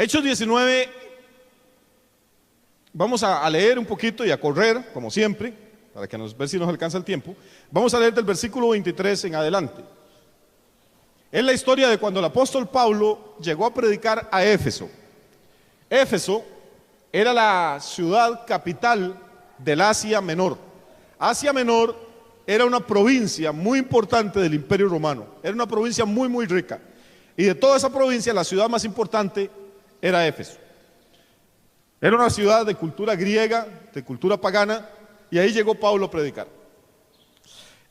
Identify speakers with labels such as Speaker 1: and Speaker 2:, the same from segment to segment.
Speaker 1: Hechos 19, vamos a leer un poquito y a correr, como siempre, para que ver si nos alcanza el tiempo. Vamos a leer del versículo 23 en adelante. Es la historia de cuando el apóstol Pablo llegó a predicar a Éfeso. Éfeso era la ciudad capital del Asia Menor. Asia Menor era una provincia muy importante del Imperio Romano. Era una provincia muy, muy rica. Y de toda esa provincia, la ciudad más importante era Éfeso. Era una ciudad de cultura griega, de cultura pagana, y ahí llegó Pablo a predicar.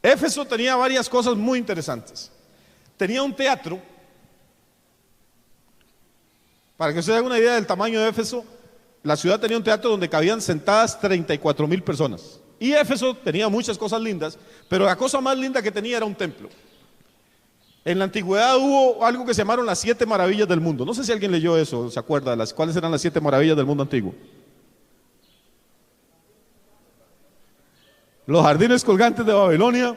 Speaker 1: Éfeso tenía varias cosas muy interesantes. Tenía un teatro. Para que usted haga una idea del tamaño de Éfeso, la ciudad tenía un teatro donde cabían sentadas 34,000 personas. Y Éfeso tenía muchas cosas lindas, pero la cosa más linda que tenía era un templo. En la antigüedad hubo algo que se llamaron las 7 maravillas del mundo. No sé si alguien leyó eso, se acuerda, cuáles eran las 7 maravillas del mundo antiguo. Los jardines colgantes de Babilonia,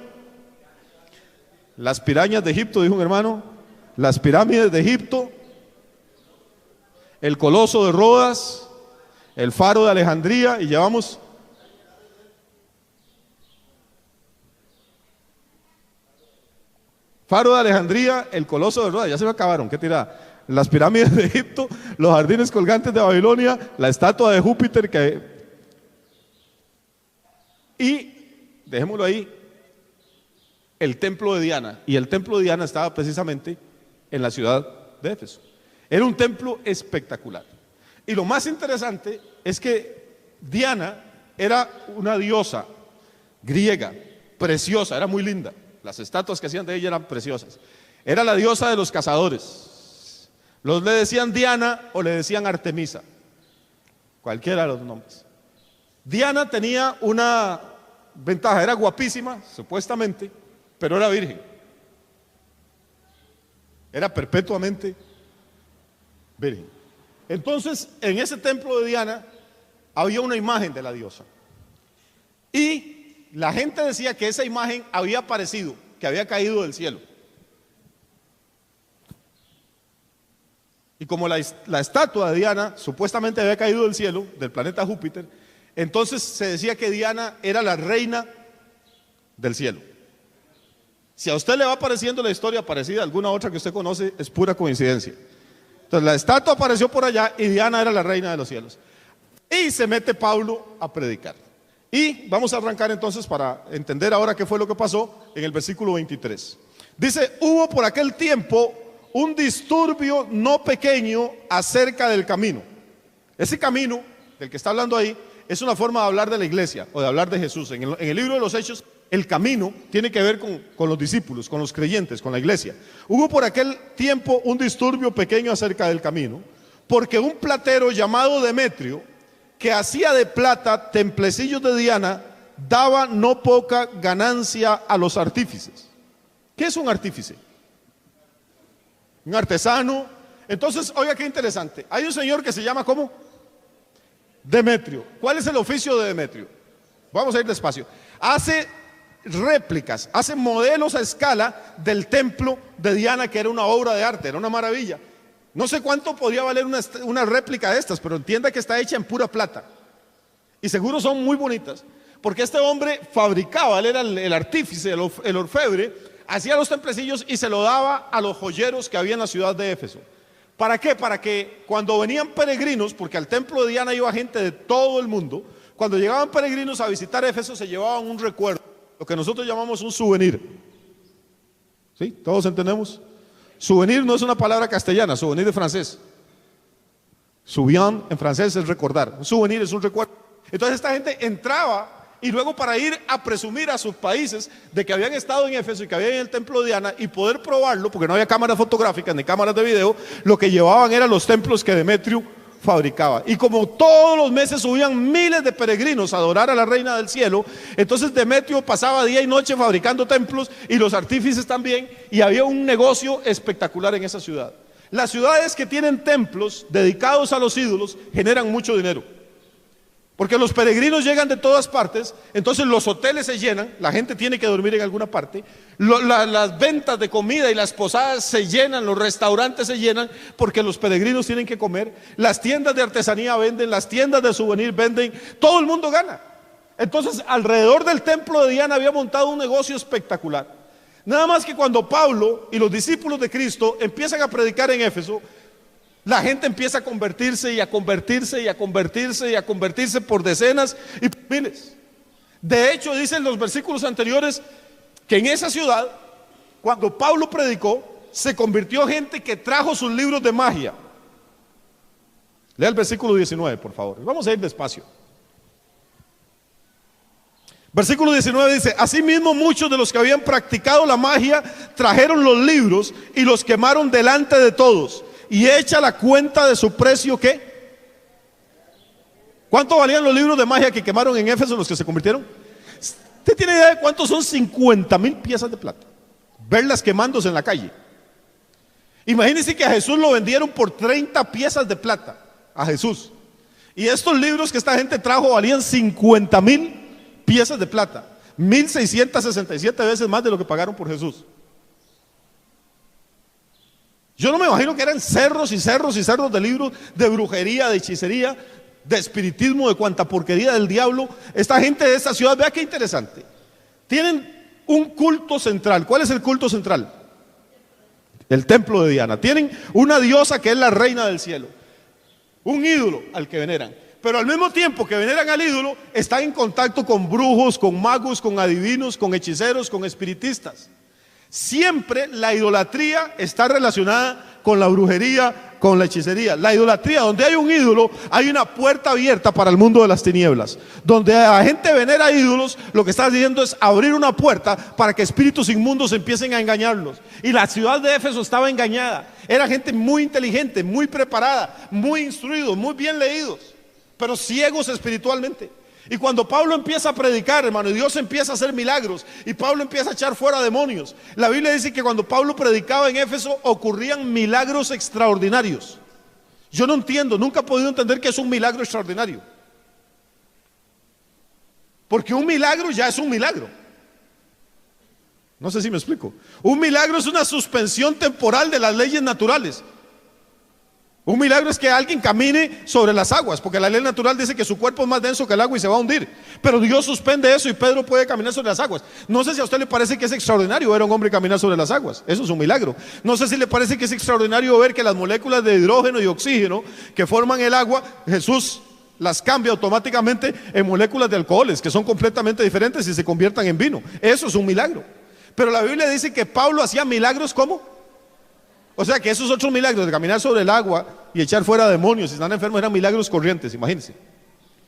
Speaker 1: las pirañas de Egipto, dijo un hermano, las pirámides de Egipto, el coloso de Rodas, el faro de Alejandría, y llevamos faro de Alejandría, el coloso de Rodas, ya se me acabaron, qué tirada, las pirámides de Egipto, los jardines colgantes de Babilonia, la estatua de Júpiter y dejémoslo ahí, el templo de Diana. Y el templo de Diana estaba precisamente en la ciudad de Éfeso. Era un templo espectacular. Y lo más interesante es que Diana era una diosa griega, preciosa, era muy linda. Las estatuas que hacían de ella eran preciosas. Era la diosa de los cazadores. Le decían Diana o le decían Artemisa, cualquiera de los nombres. Diana tenía una ventaja, era guapísima, supuestamente, pero era virgen. Era perpetuamente virgen. Entonces, en ese templo de Diana había una imagen de la diosa. Y la gente decía que esa imagen había aparecido, que había caído del cielo. Y como la estatua de Diana supuestamente había caído del cielo, del planeta Júpiter, entonces se decía que Diana era la reina del cielo. Si a usted le va apareciendo la historia parecida a alguna otra que usted conoce, es pura coincidencia. Entonces la estatua apareció por allá y Diana era la reina de los cielos. Y se mete Pablo a predicar. Y vamos a arrancar entonces para entender ahora qué fue lo que pasó en el versículo 23. Dice, hubo por aquel tiempo un disturbio no pequeño acerca del camino. Ese camino del que está hablando ahí es una forma de hablar de la iglesia o de hablar de Jesús. En el libro de los Hechos, el camino tiene que ver con los discípulos, con los creyentes, con la iglesia. Hubo por aquel tiempo un disturbio pequeño acerca del camino, porque un platero llamado Demetrio, que hacía de plata templecillos de Diana, daba no poca ganancia a los artífices. ¿Qué es un artífice? Un artesano. Entonces, oiga qué interesante. Hay un señor que se llama ¿cómo? Demetrio. ¿Cuál es el oficio de Demetrio? Vamos a ir despacio. Hace réplicas, hace modelos a escala del templo de Diana, que era una obra de arte, era una maravilla. No sé cuánto podría valer una réplica de estas, pero entienda que está hecha en pura plata. Y seguro son muy bonitas, porque este hombre fabricaba, él era el artífice, el orfebre, hacía los templecillos y se lo daba a los joyeros que había en la ciudad de Éfeso. ¿Para qué? Para que cuando venían peregrinos, porque al templo de Diana iba gente de todo el mundo, cuando llegaban peregrinos a visitar Éfeso se llevaban un recuerdo, lo que nosotros llamamos un souvenir. ¿Sí? ¿Todos entendemos? Souvenir no es una palabra castellana, souvenir de francés. Souvenir en francés es recordar, un souvenir es un recuerdo. Entonces esta gente entraba y luego para ir a presumir a sus países de que habían estado en Éfeso y que habían en el templo de Diana y poder probarlo, porque no había cámaras fotográficas ni cámaras de video, lo que llevaban eran los templos que Demetrio fabricaba. Y como todos los meses subían miles de peregrinos a adorar a la reina del cielo, entonces Demetrio pasaba día y noche fabricando templos y los artífices también, y había un negocio espectacular en esa ciudad. Las ciudades que tienen templos dedicados a los ídolos generan mucho dinero. Porque los peregrinos llegan de todas partes, entonces los hoteles se llenan, la gente tiene que dormir en alguna parte, las ventas de comida y las posadas se llenan, los restaurantes se llenan, porque los peregrinos tienen que comer, las tiendas de artesanía venden, las tiendas de souvenir venden, todo el mundo gana. Entonces alrededor del templo de Diana había montado un negocio espectacular. Nada más que cuando Pablo y los discípulos de Cristo empiezan a predicar en Éfeso, la gente empieza a convertirse y a convertirse y a convertirse y a convertirse por decenas y por miles. De hecho, dicen los versículos anteriores que en esa ciudad, cuando Pablo predicó, se convirtió gente que trajo sus libros de magia. Lea el versículo 19, por favor. Vamos a ir despacio. Versículo 19 dice: asimismo muchos de los que habían practicado la magia trajeron los libros y los quemaron delante de todos. Y echa la cuenta de su precio, ¿qué? ¿Cuánto valían los libros de magia que quemaron en Éfeso los que se convirtieron? ¿Usted tiene idea de cuántos son 50,000 piezas de plata? Verlas quemándose en la calle. Imagínense que a Jesús lo vendieron por 30 piezas de plata. A Jesús. Y estos libros que esta gente trajo valían 50,000 piezas de plata. 1,667 veces más de lo que pagaron por Jesús. Yo no me imagino que eran cerros y cerros y cerros de libros de brujería, de hechicería, de espiritismo, de cuanta porquería del diablo. Esta gente de esta ciudad, vea qué interesante. Tienen un culto central. ¿Cuál es el culto central? El templo de Diana. Tienen una diosa que es la reina del cielo. Un ídolo al que veneran. Pero al mismo tiempo que veneran al ídolo, están en contacto con brujos, con magos, con adivinos, con hechiceros, con espiritistas. Siempre la idolatría está relacionada con la brujería, con la hechicería. La idolatría, donde hay un ídolo, hay una puerta abierta para el mundo de las tinieblas. Donde la gente venera ídolos, lo que está haciendo es abrir una puerta para que espíritus inmundos empiecen a engañarlos. Y la ciudad de Éfeso estaba engañada. Era gente muy inteligente, muy preparada, muy instruidos, muy bien leídos, pero ciegos espiritualmente. Y cuando Pablo empieza a predicar, hermano, y Dios empieza a hacer milagros, y Pablo empieza a echar fuera demonios, la Biblia dice que cuando Pablo predicaba en Éfeso ocurrían milagros extraordinarios. Yo no entiendo, nunca he podido entender qué es un milagro extraordinario, porque un milagro ya es un milagro. No sé si me explico. Un milagro es una suspensión temporal de las leyes naturales. Un milagro es que alguien camine sobre las aguas, porque la ley natural dice que su cuerpo es más denso que el agua y se va a hundir. Pero Dios suspende eso y Pedro puede caminar sobre las aguas. No sé si a usted le parece que es extraordinario ver a un hombre caminar sobre las aguas. Eso es un milagro. No sé si le parece que es extraordinario ver que las moléculas de hidrógeno y oxígeno que forman el agua, Jesús las cambia automáticamente en moléculas de alcoholes que son completamente diferentes y se conviertan en vino. Eso es un milagro. Pero la Biblia dice que Pablo hacía milagros, ¿cómo? O sea que esos otros milagros de caminar sobre el agua y echar fuera demonios si están enfermos eran milagros corrientes, imagínense.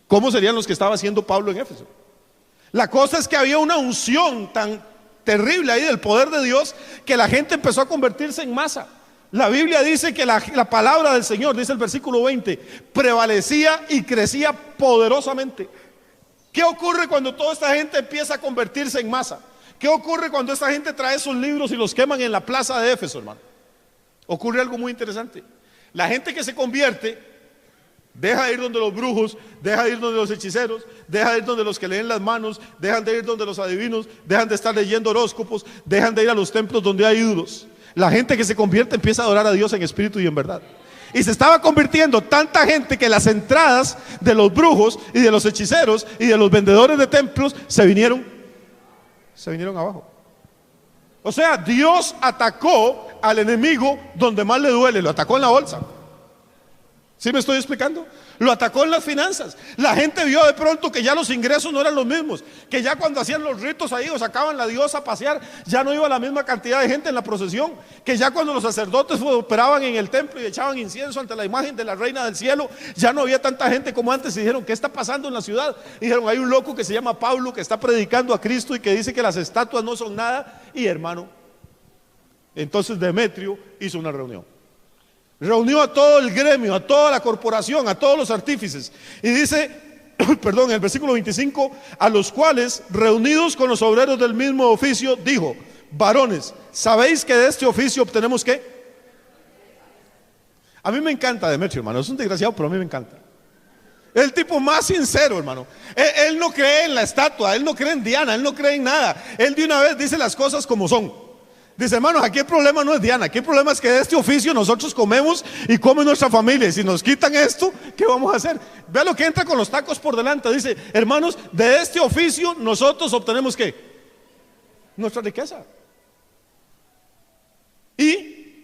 Speaker 1: ¿Cómo serían los que estaba haciendo Pablo en Éfeso? La cosa es que había una unción tan terrible ahí del poder de Dios que la gente empezó a convertirse en masa. La Biblia dice que la palabra del Señor, dice el versículo 20, prevalecía y crecía poderosamente. ¿Qué ocurre cuando toda esta gente empieza a convertirse en masa? ¿Qué ocurre cuando esta gente trae sus libros y los queman en la plaza de Éfeso, hermano? Ocurre algo muy interesante. La gente que se convierte deja de ir donde los brujos, deja de ir donde los hechiceros, deja de ir donde los que leen las manos, dejan de ir donde los adivinos, dejan de estar leyendo horóscopos, dejan de ir a los templos donde hay ídolos. La gente que se convierte empieza a adorar a Dios en espíritu y en verdad. Y se estaba convirtiendo tanta gente que las entradas de los brujos y de los hechiceros y de los vendedores de templos se vinieron abajo. O sea, Dios atacó al enemigo donde más le duele, lo atacó en la bolsa. ¿Sí me estoy explicando? Lo atacó en las finanzas. La gente vio de pronto que ya los ingresos no eran los mismos, que ya cuando hacían los ritos ahí o sacaban la diosa a pasear, ya no iba la misma cantidad de gente en la procesión, que ya cuando los sacerdotes operaban en el templo y echaban incienso ante la imagen de la reina del cielo, ya no había tanta gente como antes. Y dijeron, ¿qué está pasando en la ciudad? Y dijeron, hay un loco que se llama Pablo que está predicando a Cristo y que dice que las estatuas no son nada. Y hermano, entonces Demetrio hizo una reunión. Reunió a todo el gremio, a toda la corporación, a todos los artífices. Y dice, perdón, en el versículo 25, a los cuales, reunidos con los obreros del mismo oficio, dijo, varones, ¿sabéis que de este oficio obtenemos qué? A mí me encanta Demetrio, hermano, es un desgraciado, pero a mí me encanta. El tipo más sincero, hermano. Él no cree en la estatua, él no cree en Diana, él no cree en nada. Él de una vez dice las cosas como son. Dice, hermanos, aquí el problema no es Diana, aquí el problema es que de este oficio nosotros comemos y come nuestra familia. Y si nos quitan esto, ¿qué vamos a hacer? Vea lo que entra con los tacos por delante. Dice, hermanos, de este oficio nosotros obtenemos ¿qué? Nuestra riqueza. Y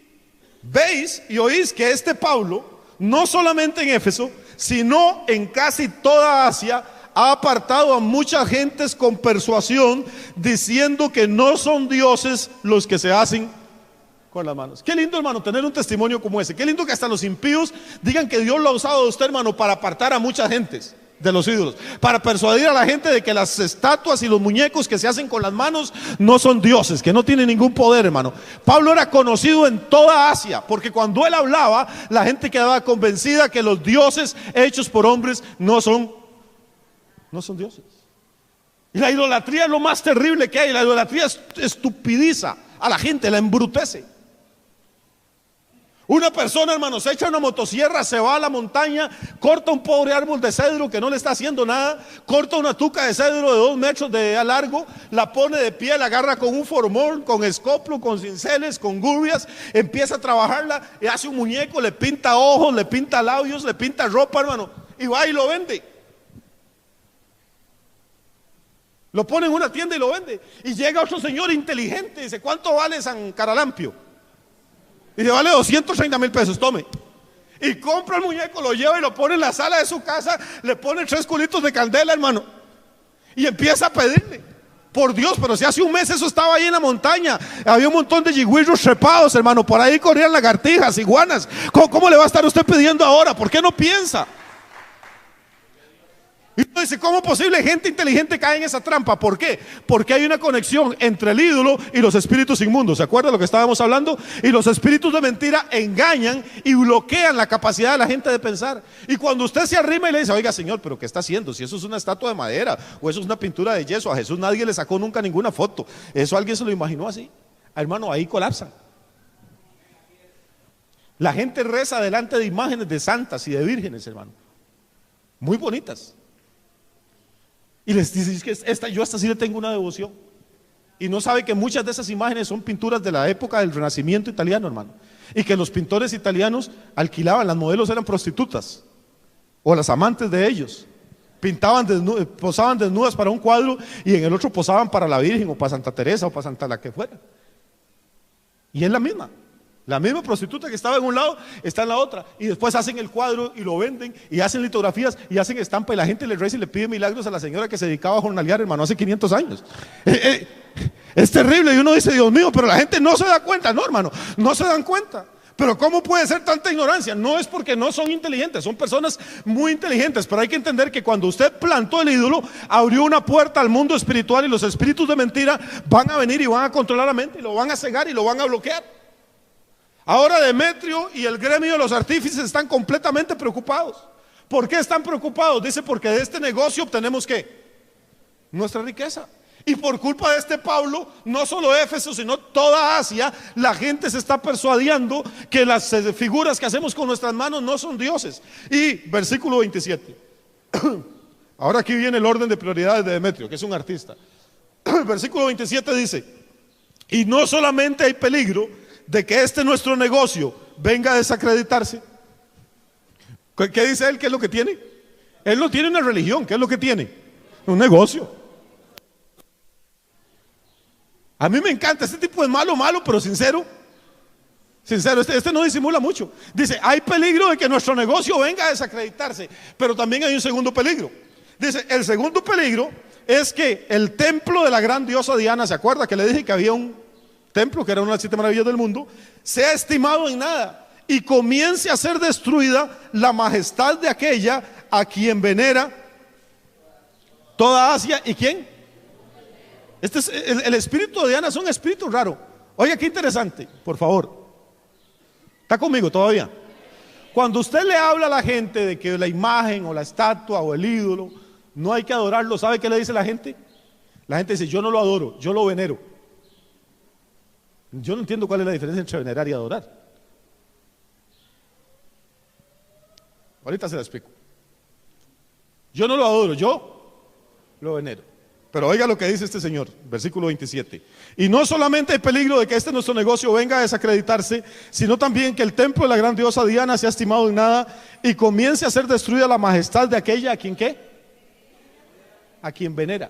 Speaker 1: veis y oís que este Pablo, no solamente en Éfeso, sino en casi toda Asia, ha apartado a muchas gentes con persuasión, diciendo que no son dioses los que se hacen con las manos. Qué lindo, hermano, tener un testimonio como ese. Qué lindo que hasta los impíos digan que Dios lo ha usado a usted, hermano, para apartar a muchas gentes de los ídolos, para persuadir a la gente de que las estatuas y los muñecos que se hacen con las manos no son dioses, que no tienen ningún poder, hermano. Pablo era conocido en toda Asia, porque cuando él hablaba, la gente quedaba convencida que los dioses hechos por hombres no son dioses. Y la idolatría es lo más terrible que hay. La idolatría estupidiza a la gente, la embrutece. Una persona, hermano, se echa una motosierra, se va a la montaña, corta un pobre árbol de cedro que no le está haciendo nada, corta una tuca de cedro de 2 metros de largo, la pone de pie, la agarra con un formol, con escoplo, con cinceles, con gubias, empieza a trabajarla y hace un muñeco, le pinta ojos, le pinta labios, le pinta ropa, hermano, y va y lo vende. Lo pone en una tienda y lo vende. Y llega otro señor inteligente y dice, ¿cuánto vale San Caralampio? Y dice, vale 230,000 pesos, tome. Y compra el muñeco, lo lleva y lo pone en la sala de su casa, le pone 3 culitos de candela, hermano, y empieza a pedirle. Por Dios, pero si hace un mes eso estaba ahí en la montaña, había un montón de yigüirros trepados, hermano, por ahí corrían lagartijas, iguanas. ¿Cómo le va a estar usted pidiendo ahora? ¿Por qué no piensa? Y uno dice, ¿cómo es posible? Gente inteligente cae en esa trampa. ¿Por qué? Porque hay una conexión entre el ídolo y los espíritus inmundos. ¿Se acuerda de lo que estábamos hablando? Y los espíritus de mentira engañan y bloquean la capacidad de la gente de pensar. Y cuando usted se arrima y le dice, oiga señor, ¿pero qué está haciendo? Si eso es una estatua de madera o eso es una pintura de yeso, a Jesús nadie le sacó nunca ninguna foto. Eso alguien se lo imaginó así. Hermano, ahí colapsan. La gente reza delante de imágenes de santas y de vírgenes, hermano, muy bonitas. Y les dice, es que yo hasta sí le tengo una devoción. Y no sabe que muchas de esas imágenes son pinturas de la época del Renacimiento italiano, hermano. Y que los pintores italianos alquilaban, las modelos eran prostitutas o las amantes de ellos. Pintaban posaban desnudas para un cuadro y en el otro posaban para la Virgen o para Santa Teresa o para Santa la que fuera. Y es la misma prostituta que estaba en un lado está en la otra, y después hacen el cuadro y lo venden y hacen litografías y hacen estampa y la gente le reza y le pide milagros a la señora que se dedicaba a jornalear, hermano, hace 500 años. Es terrible y uno dice, Dios mío, pero la gente no se da cuenta. No, hermano, no se dan cuenta. Pero ¿cómo puede ser tanta ignorancia? No es porque no son inteligentes, son personas muy inteligentes, pero hay que entender que cuando usted plantó el ídolo, abrió una puerta al mundo espiritual y los espíritus de mentira van a venir y van a controlar la mente y lo van a cegar y lo van a bloquear. Ahora Demetrio y el gremio de los artífices están completamente preocupados. ¿Por qué están preocupados? Dice, porque de este negocio obtenemos ¿qué? Nuestra riqueza. Y por culpa de este Pablo, no solo Éfeso, sino toda Asia, la gente se está persuadiendo que las figuras que hacemos con nuestras manos no son dioses. Y versículo 27. Ahora aquí viene el orden de prioridades de Demetrio, que es un artista. Versículo 27 dice, y no solamente hay peligro de que nuestro negocio venga a desacreditarse. ¿Qué dice él? ¿Qué es lo que tiene? Él no tiene una religión. ¿Qué es lo que tiene? Un negocio. A mí me encanta, este tipo es malo, pero sincero. Sincero, este no disimula mucho. Dice, hay peligro de que nuestro negocio venga a desacreditarse, pero también hay un segundo peligro. Dice, el segundo peligro es que el templo de la gran diosa Diana, ¿se acuerda que le dije que había un templo que era una de las 7 maravillas del mundo? Sea estimado en nada y comience a ser destruida la majestad de aquella a quien venera toda Asia. ¿Y quién? Este es el espíritu de Diana, es un espíritu raro. Oiga, qué interesante, por favor. ¿Está conmigo todavía? Cuando usted le habla a la gente de que la imagen o la estatua o el ídolo no hay que adorarlo, ¿sabe qué le dice la gente? La gente dice, yo no lo adoro, yo lo venero. Yo no entiendo cuál es la diferencia entre venerar y adorar. Ahorita se la explico. Yo no lo adoro, yo lo venero. Pero oiga lo que dice este señor, versículo 27. Y no solamente hay peligro de que este nuestro negocio venga a desacreditarse, sino también que el templo de la gran diosa Diana sea estimado en nada y comience a ser destruida la majestad de aquella a quien ¿qué? A quien venera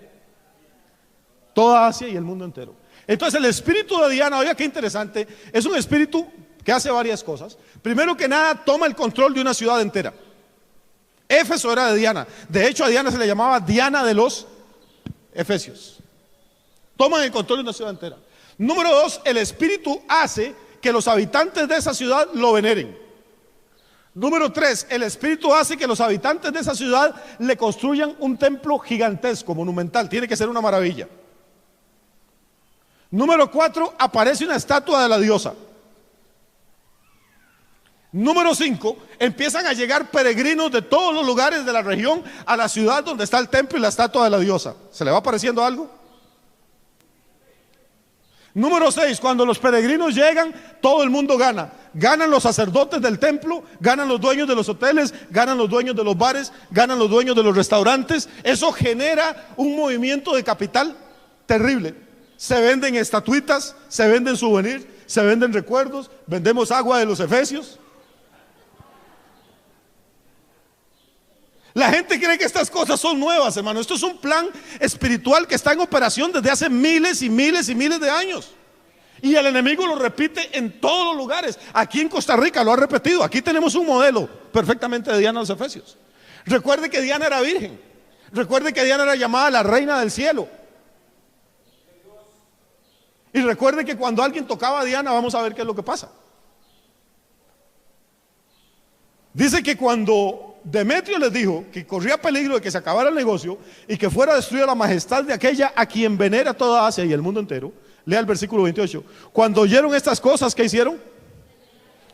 Speaker 1: toda Asia y el mundo entero. Entonces el espíritu de Diana, oiga qué interesante, es un espíritu que hace varias cosas. Primero que nada, toma el control de una ciudad entera. Éfeso era de Diana. De hecho, a Diana se le llamaba Diana de los Efesios. Toman el control de una ciudad entera. Número dos, el espíritu hace que los habitantes de esa ciudad lo veneren. Número tres, el espíritu hace que los habitantes de esa ciudad le construyan un templo gigantesco, monumental. Tiene que ser una maravilla. Número cuatro, aparece una estatua de la diosa. Número 5, empiezan a llegar peregrinos de todos los lugares de la región a la ciudad donde está el templo y la estatua de la diosa. ¿Se le va apareciendo algo? Número 6, cuando los peregrinos llegan, todo el mundo gana. Ganan los sacerdotes del templo, ganan los dueños de los hoteles, ganan los dueños de los bares, ganan los dueños de los restaurantes. Eso genera un movimiento de capital terrible. Se venden estatuitas, se venden souvenirs, se venden recuerdos, vendemos agua de los efesios. La gente cree que estas cosas son nuevas, hermano. Esto es un plan espiritual que está en operación desde hace miles y miles y miles de años. Y el enemigo lo repite en todos los lugares. Aquí en Costa Rica lo ha repetido. Aquí tenemos un modelo perfectamente de Diana de los Efesios. Recuerde que Diana era virgen. Recuerde que Diana era llamada la reina del cielo. Y recuerde que cuando alguien tocaba a Diana, vamos a ver qué es lo que pasa. Dice que cuando Demetrio les dijo que corría peligro de que se acabara el negocio y que fuera destruida la majestad de aquella a quien venera toda Asia y el mundo entero, lea el versículo 28. Cuando oyeron estas cosas, ¿qué hicieron?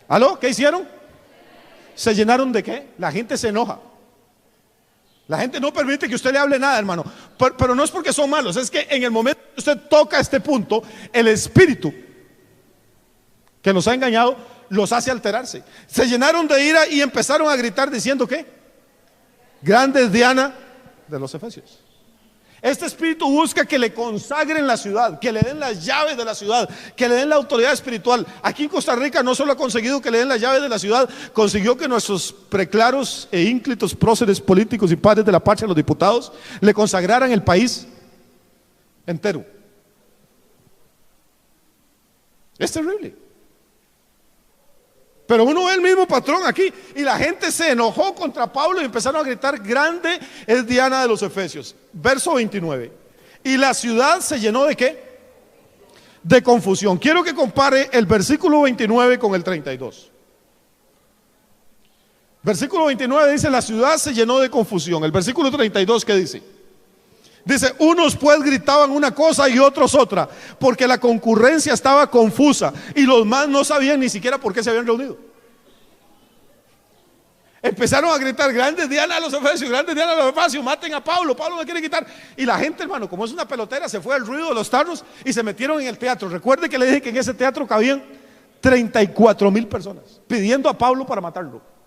Speaker 1: ¿Aló? ¿Qué hicieron? ¿Se llenaron de qué? La gente se enoja. La gente no permite que usted le hable nada, hermano. Pero no es porque son malos, es que en el momento que usted toca este punto, el espíritu que nos ha engañado los hace alterarse. Se llenaron de ira y empezaron a gritar diciendo ¿qué? Grande es Diana de los Efesios. Este espíritu busca que le consagren la ciudad, que le den las llaves de la ciudad, que le den la autoridad espiritual. Aquí en Costa Rica no solo ha conseguido que le den las llaves de la ciudad, consiguió que nuestros preclaros e ínclitos próceres políticos y padres de la patria, los diputados, le consagraran el país entero. Es terrible. Pero uno ve el mismo patrón aquí. Y la gente se enojó contra Pablo y empezaron a gritar: grande es Diana de los Efesios. Verso 29. Y la ciudad se llenó de ¿qué? De confusión. Quiero que compare el versículo 29 con el 32. Versículo 29 dice: la ciudad se llenó de confusión. El versículo 32, ¿qué dice? Dice: unos pues gritaban una cosa y otros otra, porque la concurrencia estaba confusa y los más no sabían ni siquiera por qué se habían reunido. Empezaron a gritar: grande Diana de los Efesios, grande Diana de los Efesios, maten a Pablo, Pablo me quiere quitar. Y la gente, hermano, como es una pelotera, se fue al ruido de los tarros y se metieron en el teatro. Recuerde que le dije que en ese teatro cabían 34,000 personas pidiendo a Pablo para matarlo.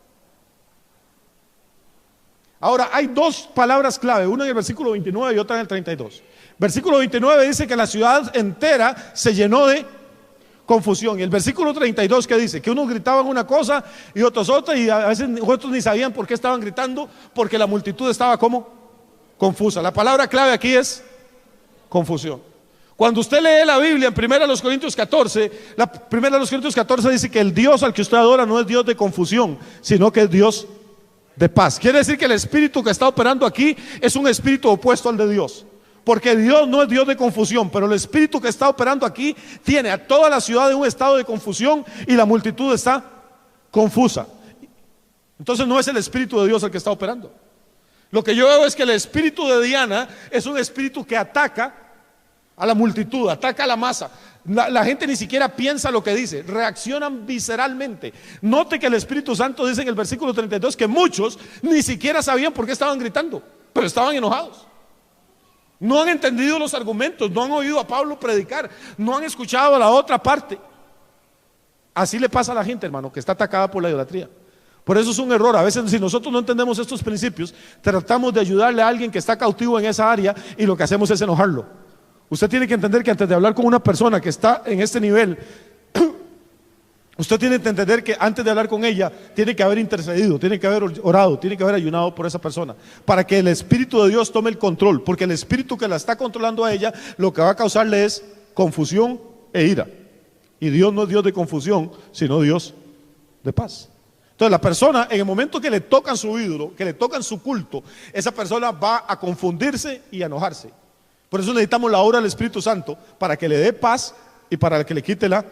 Speaker 1: Ahora, hay dos palabras clave, una en el versículo 29 y otra en el 32. Versículo 29 dice que la ciudad entera se llenó de confusión. Y el versículo 32, ¿qué dice? Que unos gritaban una cosa y otros otra, y a veces otros ni sabían por qué estaban gritando, porque la multitud estaba como confusa. La palabra clave aquí es confusión. Cuando usted lee la Biblia en 1 Corintios 14, la 1 Corintios 14 dice que el Dios al que usted adora no es Dios de confusión, sino que es Dios de paz. Quiere decir que el espíritu que está operando aquí es un espíritu opuesto al de Dios, porque Dios no es Dios de confusión, pero el espíritu que está operando aquí tiene a toda la ciudad en un estado de confusión y la multitud está confusa. Entonces no es el espíritu de Dios el que está operando. Lo que yo veo es que el espíritu de Diana es un espíritu que ataca a la multitud, ataca a la masa. La gente ni siquiera piensa lo que dice, reaccionan visceralmente. Note que el Espíritu Santo dice en el versículo 32 que muchos ni siquiera sabían por qué estaban gritando, pero estaban enojados. No han entendido los argumentos, no han oído a Pablo predicar, no han escuchado a la otra parte. Así le pasa a la gente, hermano, que está atacada por la idolatría. Por eso es un error. A veces, si nosotros no entendemos estos principios, tratamos de ayudarle a alguien que está cautivo en esa área y lo que hacemos es enojarlo. Usted tiene que entender que antes de hablar con una persona que está en este nivel, usted tiene que entender que antes de hablar con ella, tiene que haber intercedido, tiene que haber orado, tiene que haber ayunado por esa persona, para que el Espíritu de Dios tome el control, porque el Espíritu que la está controlando a ella, lo que va a causarle es confusión e ira. Y Dios no es Dios de confusión, sino Dios de paz. Entonces la persona, en el momento que le tocan su ídolo, que le tocan su culto, esa persona va a confundirse y a enojarse. Por eso necesitamos la obra del Espíritu Santo, para que le dé paz y para que le quite la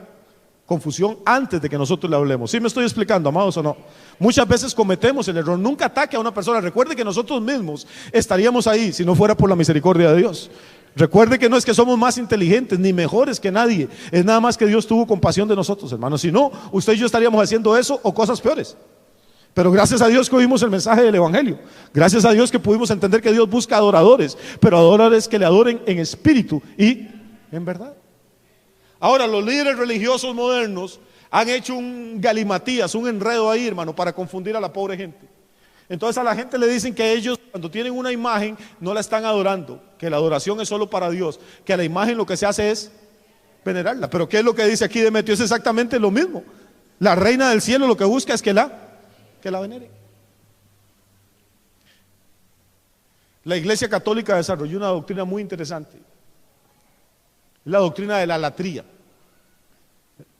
Speaker 1: confusión antes de que nosotros le hablemos. ¿Sí me estoy explicando, amados, o no? Muchas veces cometemos el error. Nunca ataque a una persona. Recuerde que nosotros mismos estaríamos ahí si no fuera por la misericordia de Dios. Recuerde que no es que somos más inteligentes ni mejores que nadie, es nada más que Dios tuvo compasión de nosotros, hermanos. Si no, usted y yo estaríamos haciendo eso o cosas peores. Pero gracias a Dios que oímos el mensaje del Evangelio. Gracias a Dios que pudimos entender que Dios busca adoradores, pero adoradores que le adoren en espíritu y en verdad. Ahora, los líderes religiosos modernos han hecho un galimatías, un enredo ahí, hermano, para confundir a la pobre gente. Entonces a la gente le dicen que ellos, cuando tienen una imagen, no la están adorando, que la adoración es solo para Dios, que a la imagen lo que se hace es venerarla. Pero ¿qué es lo que dice aquí Demetrio? Es exactamente lo mismo. La reina del cielo lo que busca es que la venere. La Iglesia Católica desarrolló una doctrina muy interesante. La doctrina de la latría,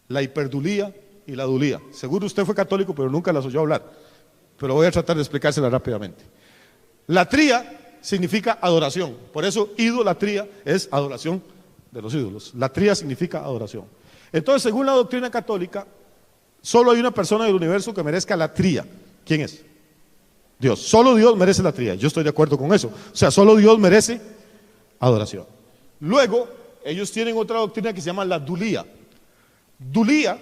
Speaker 1: la hiperdulía y la dulía. Seguro usted fue católico, pero nunca las oyó hablar. Pero voy a tratar de explicársela rápidamente. Latría significa adoración. Por eso idolatría es adoración de los ídolos. Latría significa adoración. Entonces, según la doctrina católica, solo hay una persona del universo que merezca latría. ¿Quién es? Dios. Solo Dios merece latría. Yo estoy de acuerdo con eso. O sea, solo Dios merece adoración. Luego, ellos tienen otra doctrina que se llama la dulía. Dulía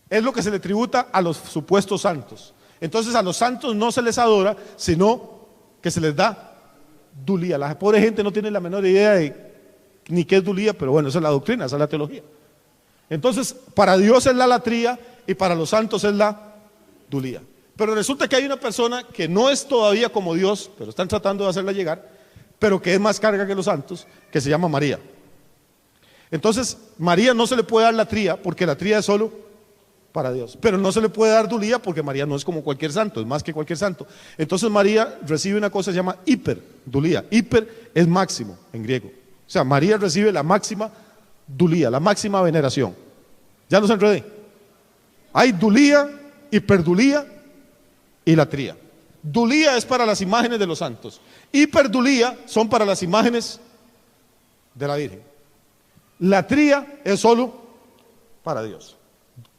Speaker 1: es lo que se le tributa a los supuestos santos. Entonces a los santos no se les adora, sino que se les da dulía. La pobre gente no tiene la menor idea de ni qué es dulía, pero bueno, esa es la doctrina, esa es la teología. Entonces para Dios es la latría y para los santos es la dulía. Pero resulta que hay una persona que no es todavía como Dios, pero están tratando de hacerla llegar, pero que es más carga que los santos, que se llama María. Entonces María no se le puede dar latría, porque latría es solo para Dios, pero no se le puede dar dulía porque María no es como cualquier santo, es más que cualquier santo. Entonces María recibe una cosa que se llama hiperdulía. Hiper es máximo en griego. O sea, María recibe la máxima dulía, la máxima veneración. Ya los enredé. Hay dulía, hiperdulía y latría. Dulía es para las imágenes de los santos. Hiperdulía son para las imágenes de la Virgen. Latría es solo para Dios.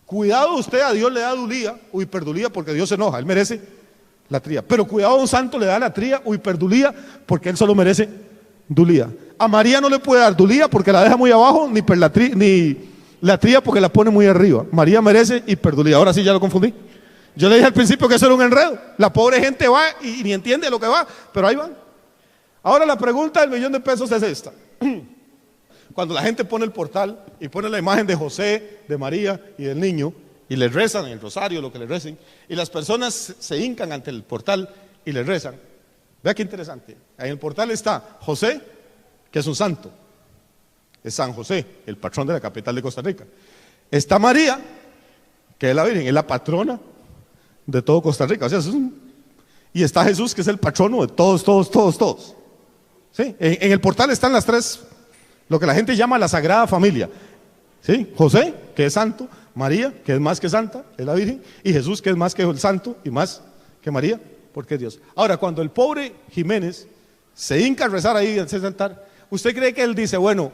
Speaker 1: Cuidado, usted a Dios le da dulía o hiperdulía porque Dios se enoja, Él merece latría. Pero cuidado, a un santo le da latría o hiperdulía porque Él solo merece dulía. A María no le puede dar dulía porque la deja muy abajo, ni latría porque la pone muy arriba. María merece hiperdulía. Ahora sí ya lo confundí. Yo le dije al principio que eso era un enredo. La pobre gente va y ni entiende lo que va, pero ahí van. Ahora la pregunta del $1.000.000 es esta. Cuando la gente pone el portal y pone la imagen de José, de María y del niño, y le rezan en el rosario, lo que le recen, y las personas se hincan ante el portal y le rezan. Vea qué interesante. En el portal está José, que es un santo. Es San José, el patrón de la capital de Costa Rica. Está María, que es la Virgen, es la patrona de todo Costa Rica. O sea, y está Jesús, que es el patrono de todos. ¿Sí? En el portal están las tres, lo que la gente llama la Sagrada Familia. ¿Sí? José, que es santo, María, que es más que santa, es la Virgen, y Jesús, que es más que el santo y más que María, porque es Dios. Ahora, cuando el pobre Jiménez se hinca a rezar ahí en ese altar, ¿usted cree que él dice, bueno,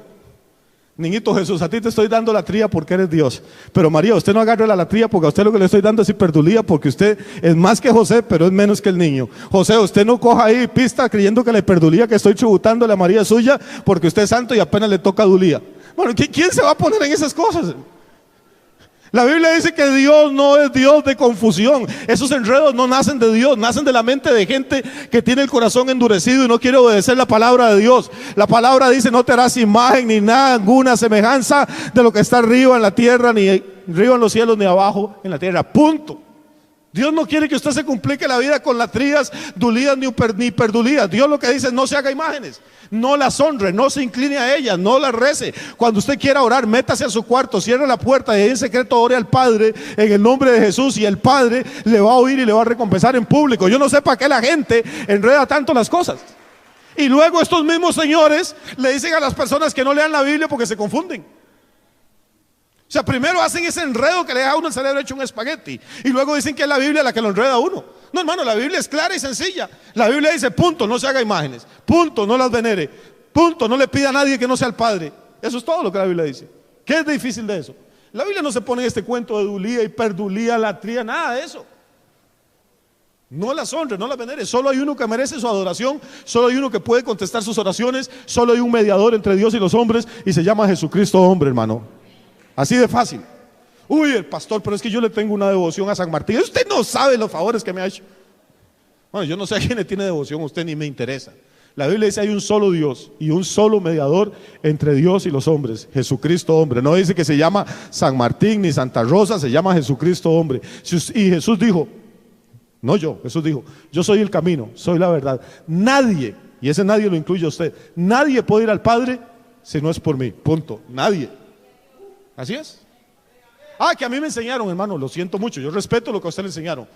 Speaker 1: niñito Jesús, a ti te estoy dando latría porque eres Dios, pero María, usted no agarre la latría porque a usted lo que le estoy dando es hiperdulía porque usted es más que José, pero es menos que el niño? José, usted no coja ahí pista creyendo que la hiperdulía que estoy tributándole a María es suya porque usted es santo y apenas le toca dulía. Bueno, ¿quién se va a poner en esas cosas? La Biblia dice que Dios no es Dios de confusión. Esos enredos no nacen de Dios, nacen de la mente de gente que tiene el corazón endurecido y no quiere obedecer la palabra de Dios. La palabra dice, no te harás imagen ni nada, ninguna semejanza de lo que está arriba en la tierra, ni arriba en los cielos, ni abajo en la tierra. Punto. Dios no quiere que usted se complique la vida con latrías, dulías ni perdulías. Dios lo que dice es: no se haga imágenes, no las honre, no se incline a ellas, no las rece. Cuando usted quiera orar, métase a su cuarto, cierre la puerta y ahí en secreto ore al Padre en el nombre de Jesús, y el Padre le va a oír y le va a recompensar en público. Yo no sé para qué la gente enreda tanto las cosas. Y luego estos mismos señores le dicen a las personas que no lean la Biblia porque se confunden. O sea, primero hacen ese enredo que le deja a uno el cerebro hecho un espagueti, y luego dicen que es la Biblia la que lo enreda a uno. No, hermano, la Biblia es clara y sencilla. La Biblia dice: punto, no se haga imágenes, punto, no las venere, punto, no le pida a nadie que no sea el Padre. Eso es todo lo que la Biblia dice. ¿Qué es difícil de eso? La Biblia no se pone en este cuento de dulía, hiperdulía, latría, nada de eso. No las honre, no las venere. Solo hay uno que merece su adoración, solo hay uno que puede contestar sus oraciones, solo hay un mediador entre Dios y los hombres, y se llama Jesucristo hombre, hermano. Así de fácil. Uy, el pastor, pero es que yo le tengo una devoción a San Martín. Usted no sabe los favores que me ha hecho. Bueno, yo no sé a quién le tiene devoción a usted, ni me interesa. La Biblia dice: hay un solo Dios y un solo mediador entre Dios y los hombres, Jesucristo hombre. No dice que se llama San Martín ni Santa Rosa, se llama Jesucristo hombre. Y Jesús dijo, no yo, Jesús dijo: yo soy el camino, soy la verdad. Nadie, y ese nadie lo incluye a usted, nadie puede ir al Padre si no es por mí, punto, nadie. Así es. Que a mí me enseñaron, hermano, lo siento mucho, yo respeto lo que a usted le enseñaron,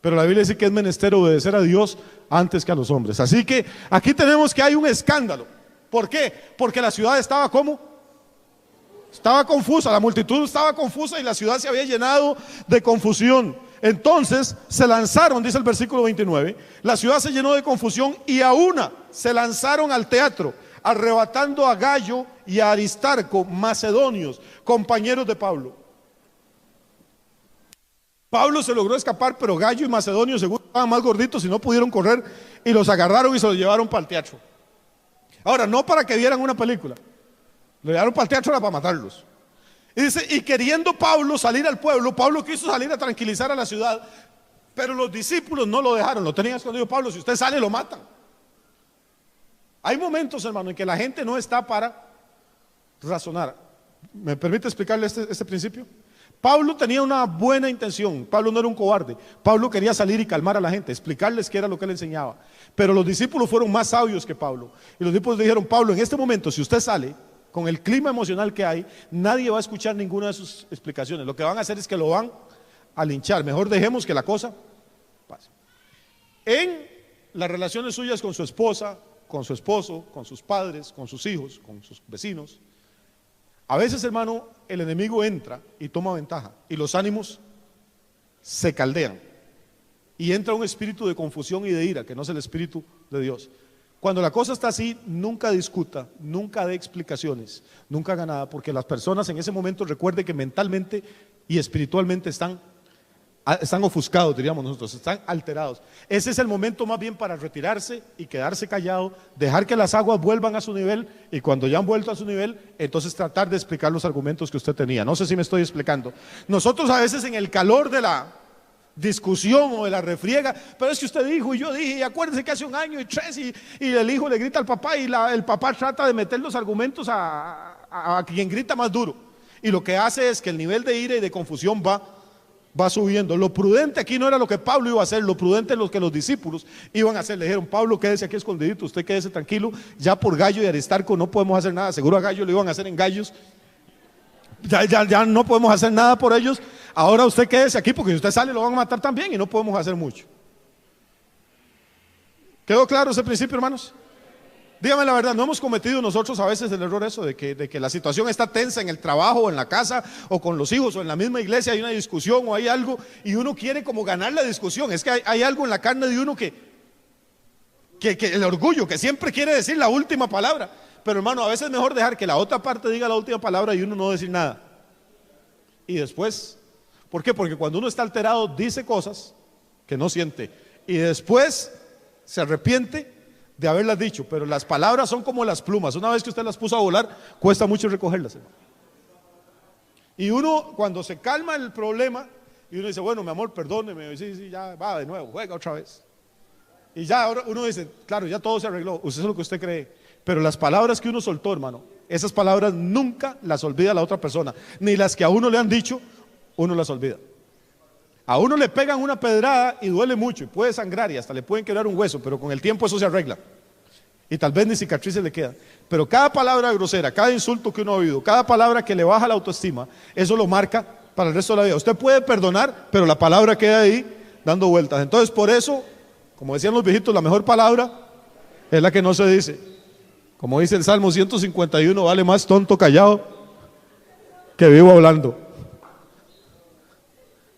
Speaker 1: pero la Biblia dice que es menester obedecer a Dios antes que a los hombres. Así que aquí tenemos que hay un escándalo. ¿Por qué? Porque la ciudad estaba ¿cómo? Estaba confusa, la multitud estaba confusa y la ciudad se había llenado de confusión. Entonces se lanzaron, dice el versículo 29, la ciudad se llenó de confusión y a una se lanzaron al teatro, arrebatando a Gallo y a Aristarco, macedonios, compañeros de Pablo. Pablo se logró escapar, pero Gallo y Macedonio seguro estaban más gorditos y no pudieron correr, y los agarraron y se los llevaron para el teatro. Ahora, no para que vieran una película, lo llevaron para el teatro para matarlos. Y dice: y queriendo Pablo salir al pueblo, Pablo quiso salir a tranquilizar a la ciudad, pero los discípulos no lo dejaron, lo tenían escondido. Pablo, si usted sale, lo matan. Hay momentos, hermano, en que la gente no está para razonar. ¿Me permite explicarle este principio? Pablo tenía una buena intención. Pablo no era un cobarde. Pablo quería salir y calmar a la gente, explicarles qué era lo que él enseñaba. Pero los discípulos fueron más sabios que Pablo. Y los discípulos dijeron: Pablo, en este momento, si usted sale, con el clima emocional que hay, nadie va a escuchar ninguna de sus explicaciones. Lo que van a hacer es que lo van a linchar. Mejor dejemos que la cosa pase. En las relaciones suyas con su esposa, con su esposo, con sus padres, con sus hijos, con sus vecinos, a veces, hermano, el enemigo entra y toma ventaja y los ánimos se caldean y entra un espíritu de confusión y de ira, que no es el espíritu de Dios. Cuando la cosa está así, nunca discuta, nunca dé explicaciones, nunca haga nada, porque las personas en ese momento, recuerde que mentalmente y espiritualmente están ofuscados, diríamos nosotros, están alterados. Ese es el momento más bien para retirarse y quedarse callado, dejar que las aguas vuelvan a su nivel, y cuando ya han vuelto a su nivel, entonces tratar de explicar los argumentos que usted tenía. No sé si me estoy explicando. Nosotros a veces en el calor de la discusión o de la refriega, pero es que usted dijo y yo dije, y acuérdense que hace 1 año y 3, y el hijo le grita al papá, y el papá trata de meter los argumentos a quien grita más duro, y lo que hace es que el nivel de ira y de confusión va subiendo. Lo prudente aquí no era lo que Pablo iba a hacer, lo prudente es lo que los discípulos iban a hacer. Le dijeron: Pablo, quédese aquí escondidito, usted quédese tranquilo, ya por Gallo y Aristarco no podemos hacer nada. Seguro a Gallo le iban a hacer en gallos, ya no podemos hacer nada por ellos. Ahora usted quédese aquí, porque si usted sale lo van a matar también y no podemos hacer mucho. ¿Quedó claro ese principio, hermanos? Dígame la verdad, ¿no hemos cometido nosotros a veces el error eso de que la situación está tensa en el trabajo o en la casa o con los hijos o en la misma iglesia, hay una discusión o hay algo y uno quiere como ganar la discusión? Es que hay algo en la carne de uno que el orgullo, que siempre quiere decir la última palabra. Pero hermano, a veces es mejor dejar que la otra parte diga la última palabra y uno no decir nada. Y después, ¿por qué? Porque cuando uno está alterado dice cosas que no siente y después se arrepiente de haberlas dicho. Pero las palabras son como las plumas, una vez que usted las puso a volar, cuesta mucho recogerlas, hermano. Y uno, cuando se calma el problema y uno dice: bueno, mi amor, perdóneme, sí, ya va de nuevo, juega otra vez. Y ya ahora uno dice: claro, ya todo se arregló. Usted es lo que usted cree, pero las palabras que uno soltó, hermano, esas palabras nunca las olvida la otra persona, ni las que a uno le han dicho, uno las olvida. A uno le pegan una pedrada y duele mucho y puede sangrar y hasta le pueden quebrar un hueso, pero con el tiempo eso se arregla. Y tal vez ni cicatrices le quedan. Pero cada palabra grosera, cada insulto que uno ha oído, cada palabra que le baja la autoestima, eso lo marca para el resto de la vida. Usted puede perdonar, pero la palabra queda ahí dando vueltas. Entonces, por eso, como decían los viejitos, la mejor palabra es la que no se dice. Como dice el Salmo 151, vale más tonto callado que vivo hablando.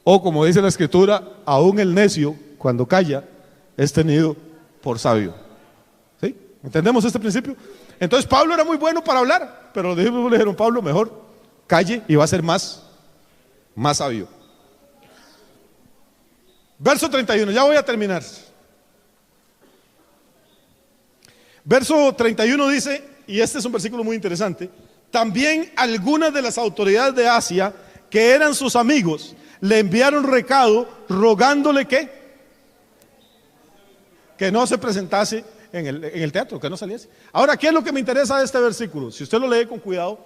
Speaker 1: O como dice la Escritura, aún el necio, cuando calla, es tenido por sabio. ¿Sí? ¿Entendemos este principio? Entonces Pablo era muy bueno para hablar, pero los discípulos le dijeron: Pablo, mejor calle y va a ser más sabio. Verso 31, ya voy a terminar. Verso 31 dice, y este es un versículo muy interesante: también algunas de las autoridades de Asia, que eran sus amigos, le enviaron recado rogándole que no se presentase en el teatro, que no saliese. Ahora, ¿qué es lo que me interesa de este versículo? Si usted lo lee con cuidado,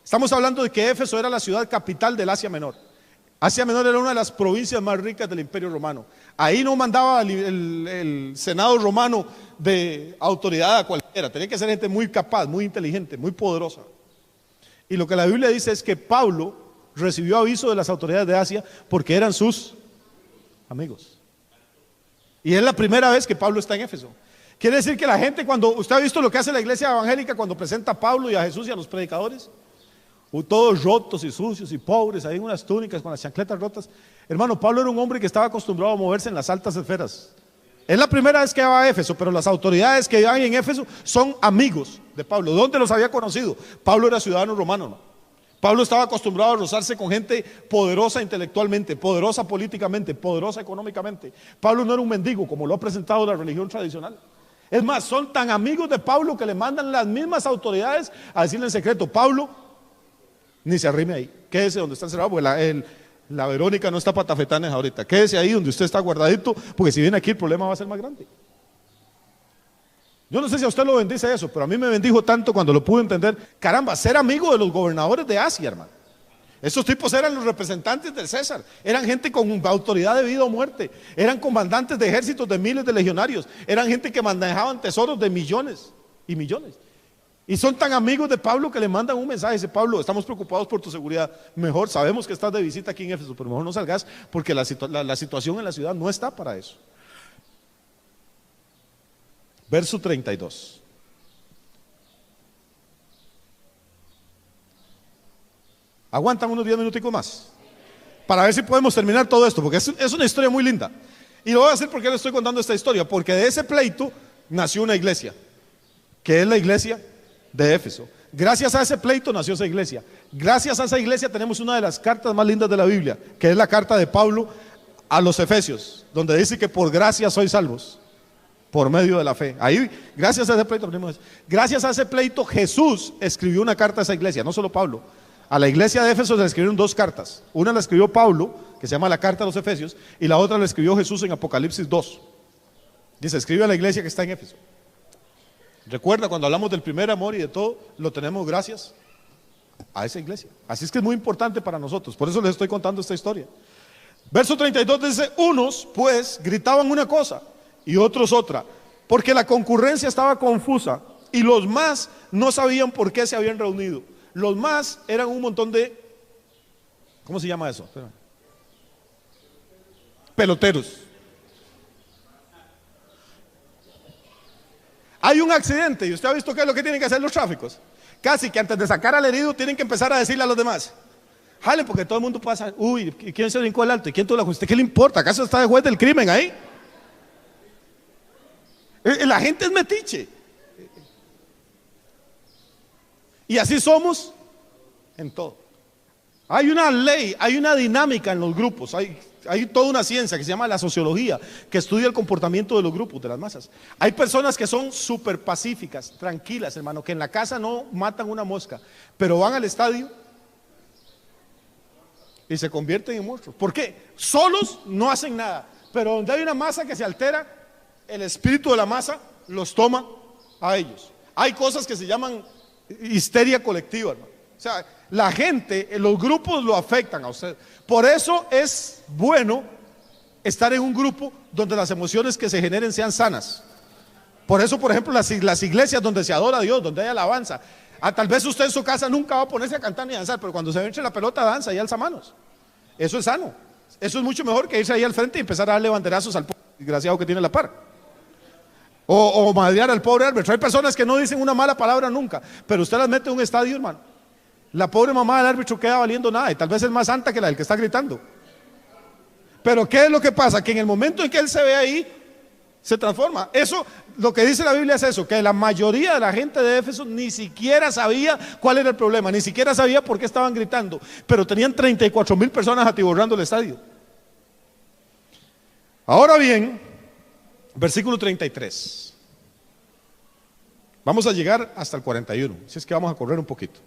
Speaker 1: estamos hablando de que Éfeso era la ciudad capital del Asia Menor. Asia Menor era una de las provincias más ricas del Imperio Romano. Ahí no mandaba el Senado romano de autoridad a cualquiera. Tenía que ser gente muy capaz, muy inteligente, muy poderosa. Y lo que la Biblia dice es que Pablo recibió aviso de las autoridades de Asia porque eran sus amigos. Y es la primera vez que Pablo está en Éfeso. Quiere decir que la gente, cuando usted ha visto lo que hace la iglesia evangélica cuando presenta a Pablo y a Jesús y a los predicadores, todos rotos y sucios y pobres, ahí en unas túnicas con las chancletas rotas. Hermano, Pablo era un hombre que estaba acostumbrado a moverse en las altas esferas. Es la primera vez que va a Éfeso, pero las autoridades que van en Éfeso son amigos de Pablo. ¿Dónde los había conocido? Pablo era ciudadano romano, ¿no? Pablo estaba acostumbrado a rozarse con gente poderosa intelectualmente, poderosa políticamente, poderosa económicamente. Pablo no era un mendigo como lo ha presentado la religión tradicional. Es más, son tan amigos de Pablo que le mandan las mismas autoridades a decirle en secreto: Pablo, ni se arrime ahí, quédese donde está encerrado, porque la Verónica no está para tafetanes ahorita. Quédese ahí donde usted está guardadito, porque si viene aquí el problema va a ser más grande. Yo no sé si a usted lo bendice eso, pero a mí me bendijo tanto cuando lo pude entender. Caramba, ser amigo de los gobernadores de Asia, hermano. Esos tipos eran los representantes del César, eran gente con autoridad de vida o muerte, eran comandantes de ejércitos de miles de legionarios, eran gente que manejaban tesoros de millones y millones. Y son tan amigos de Pablo que le mandan un mensaje: dice: Pablo, estamos preocupados por tu seguridad, mejor, sabemos que estás de visita aquí en Éfeso, pero mejor no salgas porque la situación en la ciudad no está para eso. Verso 32. Aguantan unos 10 minuticos más para ver si podemos terminar todo esto, porque es una historia muy linda. Y lo voy a hacer porque le estoy contando esta historia, porque de ese pleito nació una iglesia, que es la iglesia de Éfeso. Gracias a ese pleito nació esa iglesia. Gracias a esa iglesia tenemos una de las cartas más lindas de la Biblia, que es la carta de Pablo a los Efesios, donde dice que por gracia sois salvos, por medio de la fe. Ahí, gracias a ese pleito, gracias a ese pleito, Jesús escribió una carta a esa iglesia, no solo Pablo. A la iglesia de Éfeso le escribieron dos cartas. Una la escribió Pablo, que se llama la carta a los Efesios, y la otra la escribió Jesús en Apocalipsis 2. Dice: escribe a la iglesia que está en Éfeso. Recuerda, cuando hablamos del primer amor y de todo, lo tenemos gracias a esa iglesia. Así es que es muy importante para nosotros. Por eso les estoy contando esta historia. Verso 32 dice: unos pues gritaban una cosa y otros otra, porque la concurrencia estaba confusa y los más no sabían por qué se habían reunido. Los más eran un montón de, ¿cómo se llama eso? Peloteros. Hay un accidente y usted ha visto qué es lo que tienen que hacer los tráficos. Casi que antes de sacar al herido tienen que empezar a decirle a los demás: jale, porque todo el mundo pasa. Uy, ¿quién se brincó el alto? ¿Y quién tuvo la justicia? ¿Qué le importa? ¿Acaso está de juez del crimen ahí? La gente es metiche. Y así somos en todo. Hay una ley, hay una dinámica en los grupos. Hay toda una ciencia que se llama la sociología, que estudia el comportamiento de los grupos, de las masas. Hay personas que son súper pacíficas, tranquilas, hermano, que en la casa no matan una mosca, pero van al estadio y se convierten en monstruos. ¿Por qué? Solos no hacen nada, pero donde hay una masa que se altera, el espíritu de la masa los toma a ellos. Hay cosas que se llaman histeria colectiva, hermano. O sea, la gente, los grupos lo afectan a usted. Por eso es bueno estar en un grupo donde las emociones que se generen sean sanas. Por eso, por ejemplo, las iglesias donde se adora a Dios, donde hay alabanza. Tal vez usted en su casa nunca va a ponerse a cantar ni a danzar, pero cuando se eche la pelota danza y alza manos. Eso es sano. Eso es mucho mejor que irse ahí al frente y empezar a darle banderazos al pobre desgraciado que tiene la par. O madrear al pobre árbitro. Hay personas que no dicen una mala palabra nunca, pero usted las mete en un estadio, hermano. La pobre mamá del árbitro queda valiendo nada y tal vez es más santa que la del que está gritando. Pero ¿qué es lo que pasa? Que en el momento en que él se ve ahí, se transforma. Eso, lo que dice la Biblia es eso, que la mayoría de la gente de Éfeso ni siquiera sabía cuál era el problema, ni siquiera sabía por qué estaban gritando, pero tenían 34,000 personas atiborrando el estadio. Ahora bien, versículo 33. Vamos a llegar hasta el 41, si es que vamos a correr un poquito.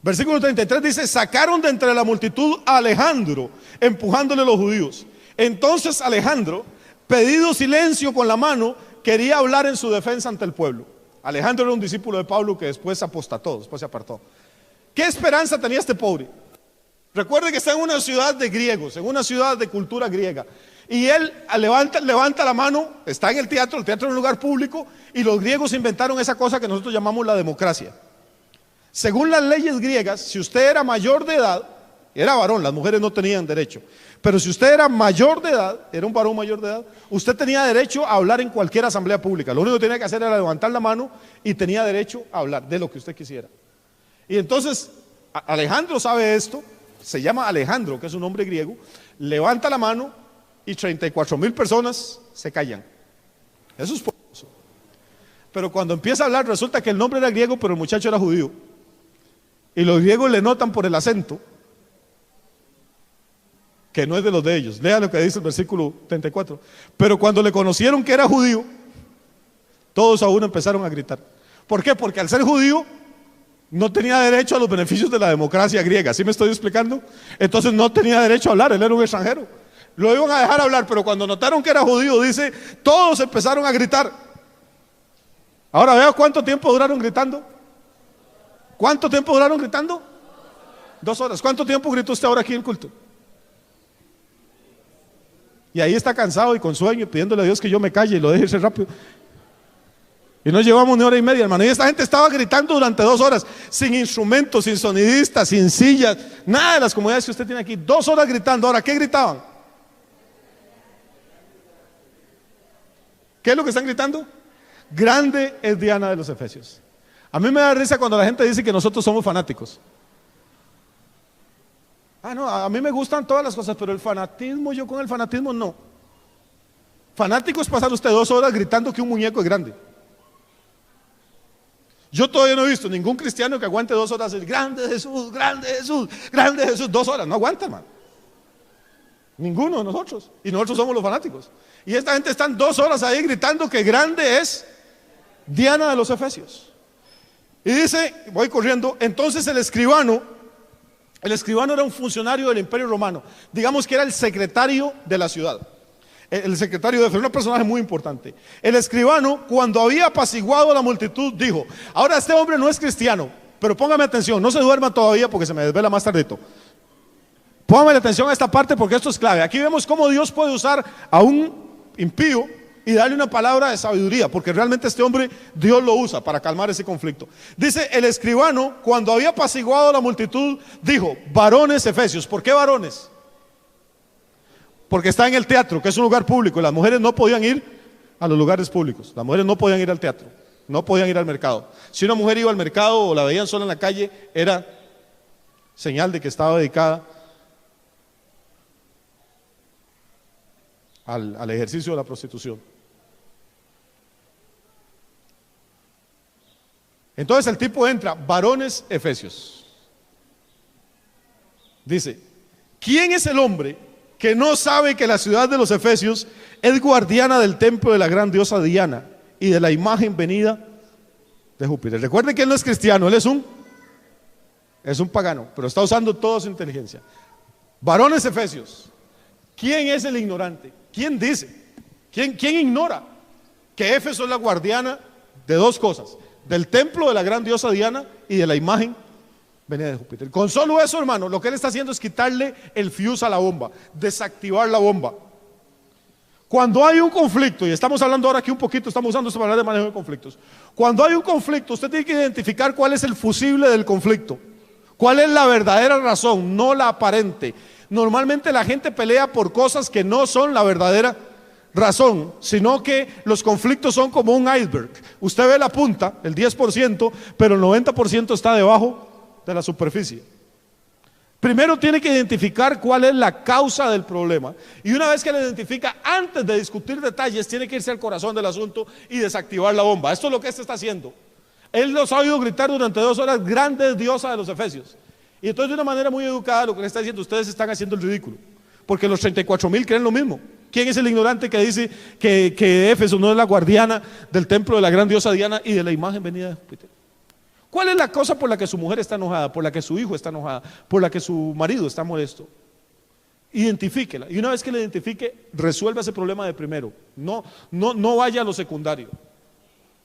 Speaker 1: Versículo 33 dice: sacaron de entre la multitud a Alejandro, empujándole los judíos. Entonces Alejandro, pedido silencio con la mano, quería hablar en su defensa ante el pueblo. Alejandro era un discípulo de Pablo que después apostató, después se apartó. ¿Qué esperanza tenía este pobre? Recuerde que está en una ciudad de griegos, en una ciudad de cultura griega. Y él levanta la mano, está en el teatro es un lugar público, y los griegos inventaron esa cosa que nosotros llamamos la democracia. Según las leyes griegas, si usted era mayor de edad, era varón, las mujeres no tenían derecho, pero si usted era mayor de edad, era un varón mayor de edad, usted tenía derecho a hablar en cualquier asamblea pública. Lo único que tenía que hacer era levantar la mano y tenía derecho a hablar de lo que usted quisiera. Y entonces Alejandro sabe esto, se llama Alejandro, que es un nombre griego, levanta la mano y 34,000 personas se callan. Eso es poderoso. Pero cuando empieza a hablar, resulta que el nombre era griego, pero el muchacho era judío. Y los griegos le notan por el acento que no es de los de ellos. Lea lo que dice el versículo 34. Pero cuando le conocieron que era judío, todos a uno empezaron a gritar. ¿Por qué? Porque al ser judío no tenía derecho a los beneficios de la democracia griega. ¿Sí me estoy explicando? Entonces no tenía derecho a hablar, él era un extranjero. Lo iban a dejar hablar, pero cuando notaron que era judío, dice, todos empezaron a gritar. Ahora vea cuánto tiempo duraron gritando. ¿Cuánto tiempo duraron gritando? 2 horas. ¿Cuánto tiempo gritó usted ahora aquí en el culto? Y ahí está cansado y con sueño, pidiéndole a Dios que yo me calle y lo deje irse rápido. Y no llevamos ni hora y media, hermano. Y esta gente estaba gritando durante 2 horas, sin instrumentos, sin sonidistas, sin sillas, nada de las comodidades que usted tiene aquí. 2 horas gritando. Ahora, ¿qué gritaban? ¿Qué es lo que están gritando? Grande es Diana de los Efesios. A mí me da risa cuando la gente dice que nosotros somos fanáticos. No, a mí me gustan todas las cosas, pero el fanatismo, yo con el fanatismo no. Fanático es pasar usted 2 horas gritando que un muñeco es grande. Yo todavía no he visto ningún cristiano que aguante 2 horas el grande Jesús, grande Jesús, grande Jesús. 2 horas, no aguanta, hermano. Ninguno de nosotros. Y nosotros somos los fanáticos. Y esta gente están 2 horas ahí gritando que grande es Diana de los Efesios. Y dice, voy corriendo, entonces el escribano era un funcionario del Imperio Romano. Digamos que era el secretario de la ciudad. El secretario de Éfeso, un personaje muy importante. El escribano, cuando había apaciguado a la multitud, dijo: ahora este hombre no es cristiano, pero póngame atención, no se duerma todavía porque se me desvela más tardito. Póngame atención a esta parte porque esto es clave. Aquí vemos cómo Dios puede usar a un impío y darle una palabra de sabiduría, porque realmente este hombre Dios lo usa para calmar ese conflicto. Dice: el escribano, cuando había apaciguado a la multitud, dijo: varones efesios. ¿Por qué varones? Porque está en el teatro, que es un lugar público, y las mujeres no podían ir a los lugares públicos. Las mujeres no podían ir al teatro, no podían ir al mercado. Si una mujer iba al mercado o la veían sola en la calle, era señal de que estaba dedicada al ejercicio de la prostitución. Entonces el tipo entra: varones efesios. Dice: ¿quién es el hombre que no sabe que la ciudad de los Efesios es guardiana del templo de la gran diosa Diana y de la imagen venida de Júpiter? Recuerden que él no es cristiano, él es un pagano, pero está usando toda su inteligencia. Varones efesios, ¿quién es el ignorante? ¿Quién dice? ¿Quién ignora que Éfeso es la guardiana de 2 cosas? Del templo de la gran diosa Diana y de la imagen venía de Júpiter. Con solo eso, hermano, lo que él está haciendo es quitarle el fuse a la bomba, desactivar la bomba. Cuando hay un conflicto, y estamos hablando ahora aquí un poquito, estamos usando esta manera de manejo de conflictos. Cuando hay un conflicto, usted tiene que identificar cuál es el fusible del conflicto, cuál es la verdadera razón, no la aparente. Normalmente la gente pelea por cosas que no son la verdadera razón, sino que los conflictos son como un iceberg. Usted ve la punta, el 10%, pero el 90% está debajo de la superficie. Primero tiene que identificar cuál es la causa del problema, y una vez que la identifica, antes de discutir detalles, tiene que irse al corazón del asunto y desactivar la bomba. Esto es lo que este está haciendo. Él los ha oído gritar durante 2 horas: grande es diosa de los efesios. Y entonces, de una manera muy educada, lo que le está diciendo: ustedes están haciendo el ridículo, porque los 34,000 creen lo mismo. ¿Quién es el ignorante que dice que Éfeso no es la guardiana del templo de la gran diosa Diana y de la imagen venida de Júpiter? ¿Cuál es la cosa por la que su mujer está enojada, por la que su hijo está enojada, por la que su marido está molesto? Identifíquela, y una vez que la identifique, resuelva ese problema de primero. No vaya a lo secundario.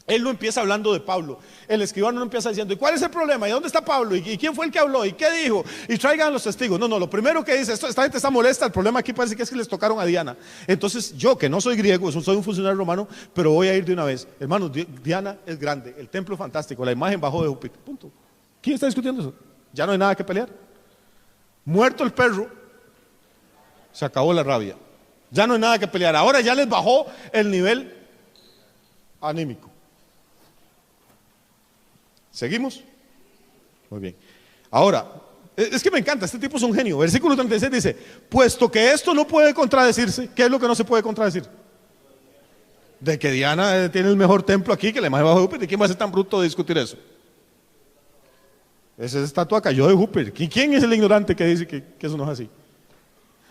Speaker 1: Él no empieza hablando de Pablo. El escribano no empieza diciendo: ¿y cuál es el problema? ¿Y dónde está Pablo? ¿Y quién fue el que habló? ¿Y qué dijo? Y traigan los testigos. No, lo primero que dice: esta gente está molesta. El problema aquí parece que es que les tocaron a Diana. Entonces yo, que no soy griego, soy un funcionario romano, pero voy a ir de una vez. Hermanos, Diana es grande, el templo es fantástico, la imagen bajó de Júpiter. Punto. ¿Quién está discutiendo eso? Ya no hay nada que pelear. Muerto el perro, se acabó la rabia. Ya no hay nada que pelear. Ahora ya les bajó el nivel anímico. ¿Seguimos? Muy bien. Ahora, es que me encanta, este tipo es un genio. Versículo 36 dice: puesto que esto no puede contradecirse. ¿Qué es lo que no se puede contradecir? De que Diana tiene el mejor templo aquí, que la imagen bajo de Júpiter. ¿Quién va a ser tan bruto de discutir eso? Esa estatua cayó de Júpiter. ¿Quién es el ignorante que dice que eso no es así?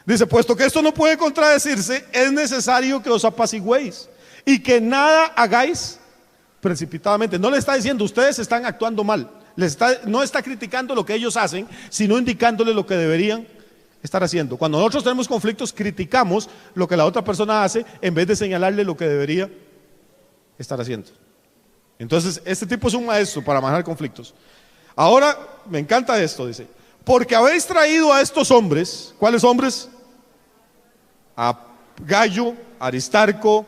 Speaker 1: Dice: puesto que esto no puede contradecirse, es necesario que os apacigüéis y que nada hagáis precipitadamente. No le está diciendo: ustedes están actuando mal. No está criticando lo que ellos hacen, sino indicándole lo que deberían estar haciendo. Cuando nosotros tenemos conflictos, criticamos lo que la otra persona hace en vez de señalarle lo que debería estar haciendo. Entonces, este tipo es un maestro para manejar conflictos. Ahora, me encanta esto, dice: porque habéis traído a estos hombres. ¿Cuáles hombres? A Gallo, Aristarco,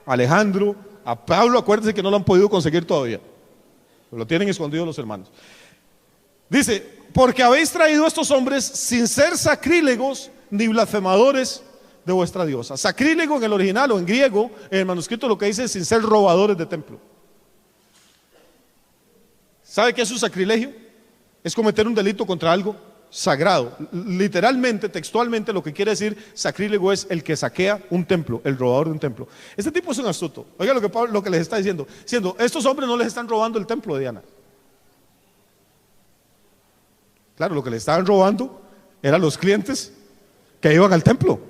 Speaker 1: Alejandro, a Pablo. Acuérdense que no lo han podido conseguir todavía, lo tienen escondido los hermanos. Dice: porque habéis traído a estos hombres sin ser sacrílegos ni blasfemadores de vuestra diosa. Sacrílego en el original o en griego, en el manuscrito, lo que dice es sin ser robadores de templo. ¿Sabe qué es un sacrilegio? Es cometer un delito contra algo sagrado. Literalmente, textualmente, lo que quiere decir sacrílego es el que saquea un templo, el robador de un templo. Este tipo es un astuto. Oiga lo que les está diciendo: estos hombres no les están robando el templo de Diana. Claro, lo que le estaban robando eran los clientes que iban al templo,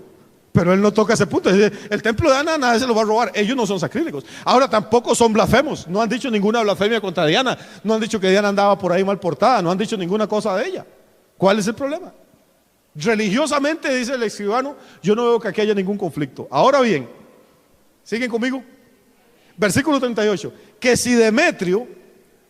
Speaker 1: pero él no toca ese punto. El templo de Diana nadie se lo va a robar. Ellos no son sacrílegos. Ahora, tampoco son blasfemos. No han dicho ninguna blasfemia contra Diana. No han dicho que Diana andaba por ahí mal portada. No han dicho ninguna cosa de ella. ¿Cuál es el problema? Religiosamente, dice el escribano, yo no veo que aquí haya ningún conflicto. Ahora bien, ¿siguen conmigo? Versículo 38: que si Demetrio,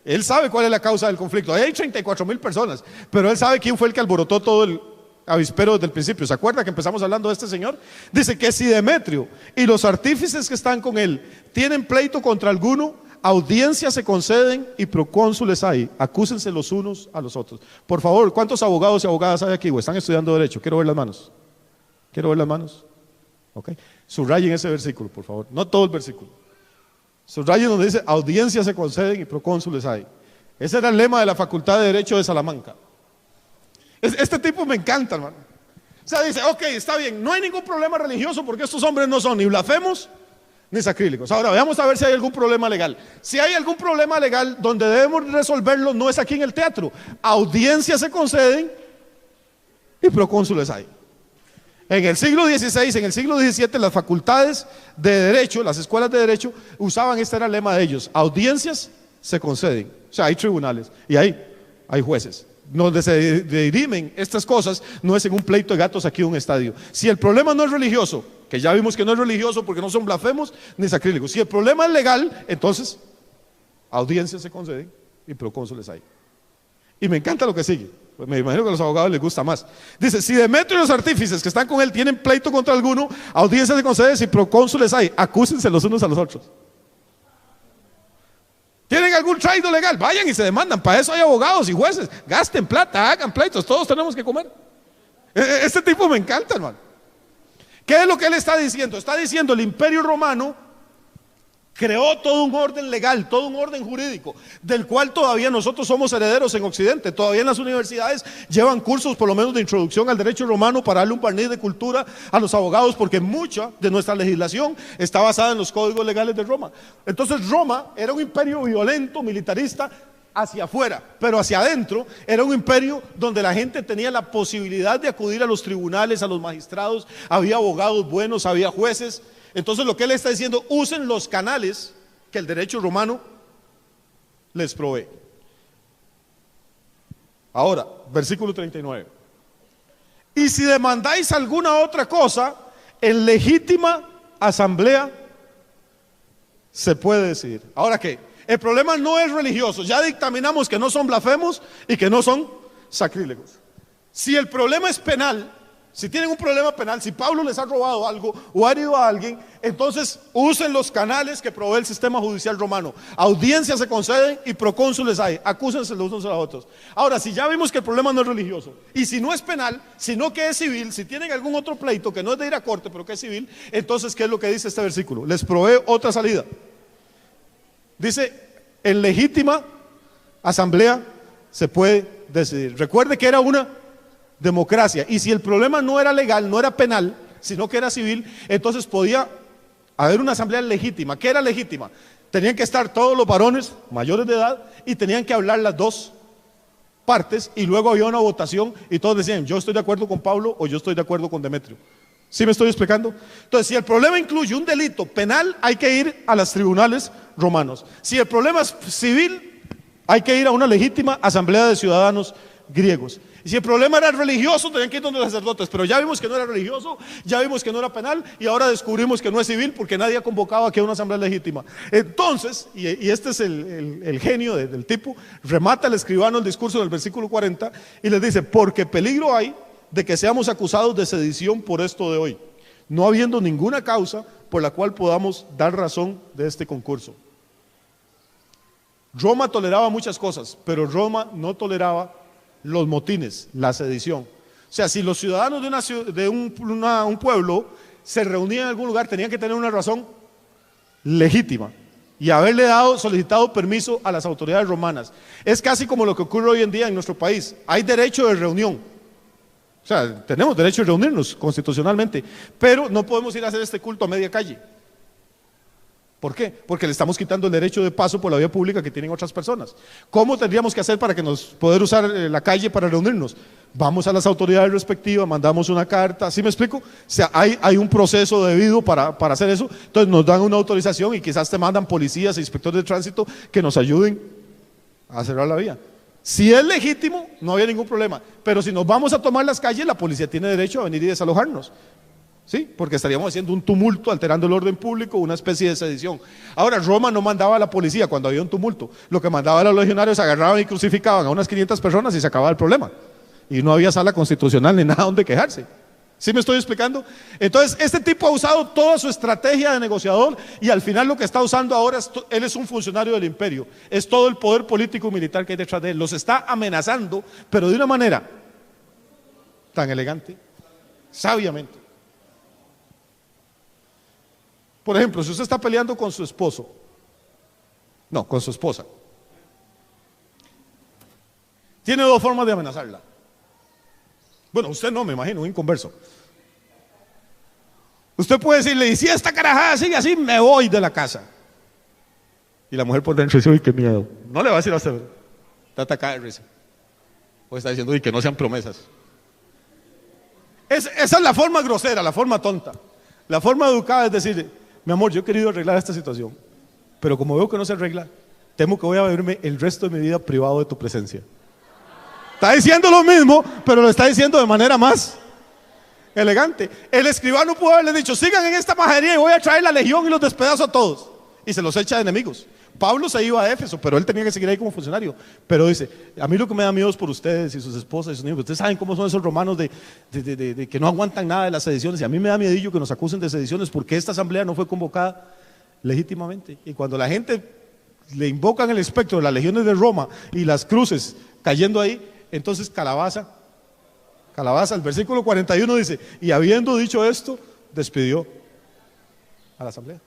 Speaker 1: él sabe cuál es la causa del conflicto. Ahí hay 34,000 personas, pero él sabe quién fue el que alborotó todo el avispero desde el principio. ¿Se acuerda que empezamos hablando de este señor? Dice que si Demetrio y los artífices que están con él tienen pleito contra alguno, audiencias se conceden y procónsules hay. Acúsense los unos a los otros. Por favor, ¿cuántos abogados y abogadas hay aquí o están estudiando derecho? Quiero ver las manos. Quiero ver las manos. Ok. Subrayen ese versículo, por favor. No todo el versículo. Subrayen donde dice audiencias se conceden y procónsules hay. Ese era el lema de la Facultad de Derecho de Salamanca. Este tipo me encanta, hermano. O sea, dice: ok, está bien, no hay ningún problema religioso porque estos hombres no son ni blasfemos ni sacrílegos. Ahora veamos a ver si hay algún problema legal. Si hay algún problema legal, donde debemos resolverlo no es aquí en el teatro. Audiencias se conceden y procónsules hay. En el siglo XVI, en el siglo XVII, las facultades de derecho, las escuelas de derecho usaban, este era el lema de ellos: audiencias se conceden. O sea, hay tribunales y hay jueces. Donde se dirimen estas cosas no es en un pleito de gatos aquí en un estadio. Si el problema no es religioso, que ya vimos que no es religioso porque no son blasfemos ni sacrílegos. Si el problema es legal, entonces audiencias se conceden y procónsules hay. Y me encanta lo que sigue. Pues me imagino que a los abogados les gusta más. Dice: si Demetrio y los artífices que están con él tienen pleito contra alguno, audiencia se concede. Si procónsules hay, acúsense los unos a los otros. ¿Tienen algún traído legal? Vayan y se demandan. Para eso hay abogados y jueces. Gasten plata, hagan pleitos. Todos tenemos que comer. Este tipo me encanta, hermano. ¿Qué es lo que él está diciendo? Está diciendo: el Imperio Romano creó todo un orden legal, todo un orden jurídico, del cual todavía nosotros somos herederos en Occidente. Todavía en las universidades llevan cursos por lo menos de introducción al derecho romano, para darle un barniz de cultura a los abogados, porque mucha de nuestra legislación está basada en los códigos legales de Roma. Entonces Roma era un imperio violento, militarista, hacia afuera, pero hacia adentro era un imperio donde la gente tenía la posibilidad de acudir a los tribunales, a los magistrados. Había abogados buenos, había jueces. Entonces lo que él está diciendo: usen los canales que el derecho romano les provee. Ahora, versículo 39. Y si demandáis alguna otra cosa, en legítima asamblea se puede decidir. Ahora, ¿qué? El problema no es religioso. Ya dictaminamos que no son blasfemos y que no son sacrílegos. Si el problema es penal, si tienen un problema penal, si Pablo les ha robado algo o ha herido a alguien, entonces usen los canales que provee el sistema judicial romano. Audiencias se conceden y procónsules hay. Acúsense los unos a los otros. Ahora, si ya vimos que el problema no es religioso, y si no es penal, sino que es civil, si tienen algún otro pleito que no es de ir a corte, pero que es civil, entonces ¿qué es lo que dice este versículo? Les provee otra salida. Dice: en legítima asamblea se puede decidir. Recuerde que era una democracia, y si el problema no era legal, no era penal, sino que era civil, entonces podía haber una asamblea legítima. ¿Qué era legítima? Tenían que estar todos los varones mayores de edad y tenían que hablar las dos partes, y luego había una votación y todos decían: yo estoy de acuerdo con Pablo o yo estoy de acuerdo con Demetrio. ¿Sí me estoy explicando? Entonces, si el problema incluye un delito penal, hay que ir a los tribunales romanos. Si el problema es civil, hay que ir a una legítima asamblea de ciudadanos griegos. Y si el problema era religioso, tenían que ir donde los sacerdotes. Pero ya vimos que no era religioso, ya vimos que no era penal, y ahora descubrimos que no es civil, porque nadie ha convocado aquí a una asamblea legítima. Entonces, y este es el genio del tipo, remata el escribano el discurso del versículo 40 y les dice: porque peligro hay de que seamos acusados de sedición por esto de hoy, no habiendo ninguna causa por la cual podamos dar razón de este concurso. Roma toleraba muchas cosas, pero Roma no toleraba los motines, la sedición. O sea, si los ciudadanos de un pueblo se reunían en algún lugar, tenían que tener una razón legítima y haberle solicitado permiso a las autoridades romanas. Es casi como lo que ocurre hoy en día en nuestro país. Hay derecho de reunión. O sea, tenemos derecho a reunirnos constitucionalmente, pero no podemos ir a hacer este culto a media calle. ¿Por qué? Porque le estamos quitando el derecho de paso por la vía pública que tienen otras personas. ¿Cómo tendríamos que hacer para que poder usar la calle para reunirnos? Vamos a las autoridades respectivas, mandamos una carta. ¿Sí me explico? O sea, hay un proceso debido para hacer eso. Entonces nos dan una autorización y quizás te mandan policías e inspectores de tránsito que nos ayuden a cerrar la vía. Si es legítimo, no había ningún problema. Pero si nos vamos a tomar las calles, la policía tiene derecho a venir y desalojarnos. ¿Sí? Porque estaríamos haciendo un tumulto, alterando el orden público, una especie de sedición. Ahora, Roma no mandaba a la policía cuando había un tumulto. Lo que mandaba a los legionarios: agarraban y crucificaban a unas 500 personas y se acababa el problema. Y no había sala constitucional ni nada donde quejarse. ¿Sí me estoy explicando? Entonces, este tipo ha usado toda su estrategia de negociador, y al final lo que está usando ahora él es un funcionario del imperio. Es todo el poder político y militar que hay detrás de él. Los está amenazando, pero de una manera tan elegante, sabiamente. Por ejemplo, si usted está peleando con su esposo, no, con su esposa, tiene dos formas de amenazarla. Bueno, usted no, me imagino, un inconverso. Usted puede decirle: y si esta carajada sigue así, me voy de la casa. Y la mujer por dentro dice: uy, qué miedo. No le va a decir a usted, está atacada de risa. O está diciendo: uy, que no sean promesas. Esa es la forma grosera, la forma tonta. La forma educada es decir: mi amor, yo he querido arreglar esta situación, pero como veo que no se arregla, temo que voy a verme el resto de mi vida privado de tu presencia. Está diciendo lo mismo, pero lo está diciendo de manera más elegante. El escribano pudo haberle dicho: sigan en esta majadería y voy a traer la legión y los despedazo a todos. Y se los echa de enemigos. Pablo se iba a Éfeso, pero él tenía que seguir ahí como funcionario. Pero dice, a mí lo que me da miedo es por ustedes y sus esposas y sus niños. Ustedes saben cómo son esos romanos de que no aguantan nada de las sediciones. Y a mí me da miedillo que nos acusen de sediciones porque esta asamblea no fue convocada legítimamente. Y cuando la gente le invocan el espectro de las legiones de Roma y las cruces cayendo ahí, entonces calabaza, el versículo 41 dice, y habiendo dicho esto, despidió a la asamblea.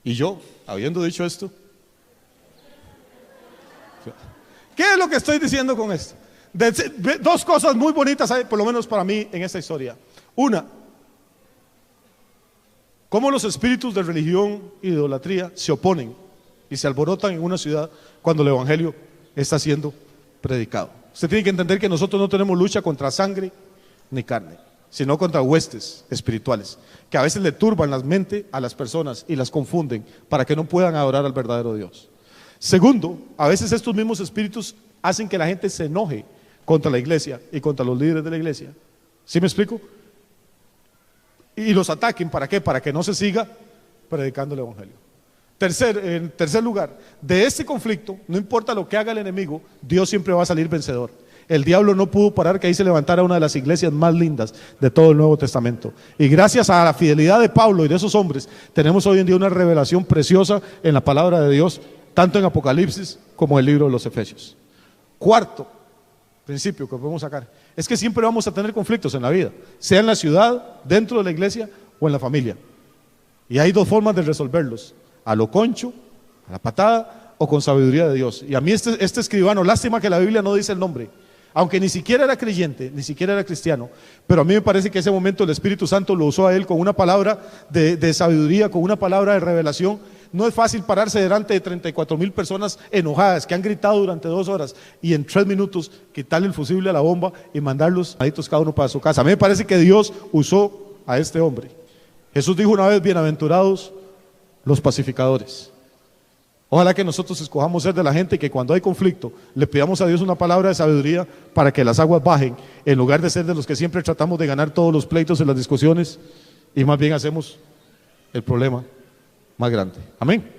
Speaker 1: Y yo, habiendo dicho esto, ¿qué es lo que estoy diciendo con esto? Dos cosas muy bonitas hay, por lo menos para mí, en esta historia. Una, cómo los espíritus de religión y de idolatría se oponen y se alborotan en una ciudad cuando el evangelio está siendo predicado. Usted tiene que entender que nosotros no tenemos lucha contra sangre ni carne, sino contra huestes espirituales, que a veces le turban la mente a las personas y las confunden para que no puedan adorar al verdadero Dios. Segundo, a veces estos mismos espíritus hacen que la gente se enoje contra la iglesia y contra los líderes de la iglesia. ¿Sí me explico? Y los ataquen, ¿para qué? Para que no se siga predicando el evangelio. En tercer lugar, de este conflicto, no importa lo que haga el enemigo, Dios siempre va a salir vencedor. El diablo no pudo parar que ahí se levantara una de las iglesias más lindas de todo el Nuevo Testamento. Y gracias a la fidelidad de Pablo y de esos hombres, tenemos hoy en día una revelación preciosa en la palabra de Dios, tanto en Apocalipsis como en el libro de los Efesios. Cuarto principio que podemos sacar, es que siempre vamos a tener conflictos en la vida, sea en la ciudad, dentro de la iglesia o en la familia. Y hay dos formas de resolverlos: a lo concho, a la patada o con sabiduría de Dios. Y a mí este escribano, lástima que la Biblia no dice el nombre, aunque ni siquiera era creyente, ni siquiera era cristiano, pero a mí me parece que ese momento el Espíritu Santo lo usó a él con una palabra de sabiduría, con una palabra de revelación. No es fácil pararse delante de 34,000 personas enojadas que han gritado durante 2 horas y en 3 minutos quitarle el fusible a la bomba y mandarlos aditos cada uno para su casa. A mí me parece que Dios usó a este hombre. Jesús dijo una vez: bienaventurados los pacificadores. Ojalá que nosotros escojamos ser de la gente que cuando hay conflicto le pidamos a Dios una palabra de sabiduría para que las aguas bajen, en lugar de ser de los que siempre tratamos de ganar todos los pleitos en las discusiones y más bien hacemos el problema más grande. Amén.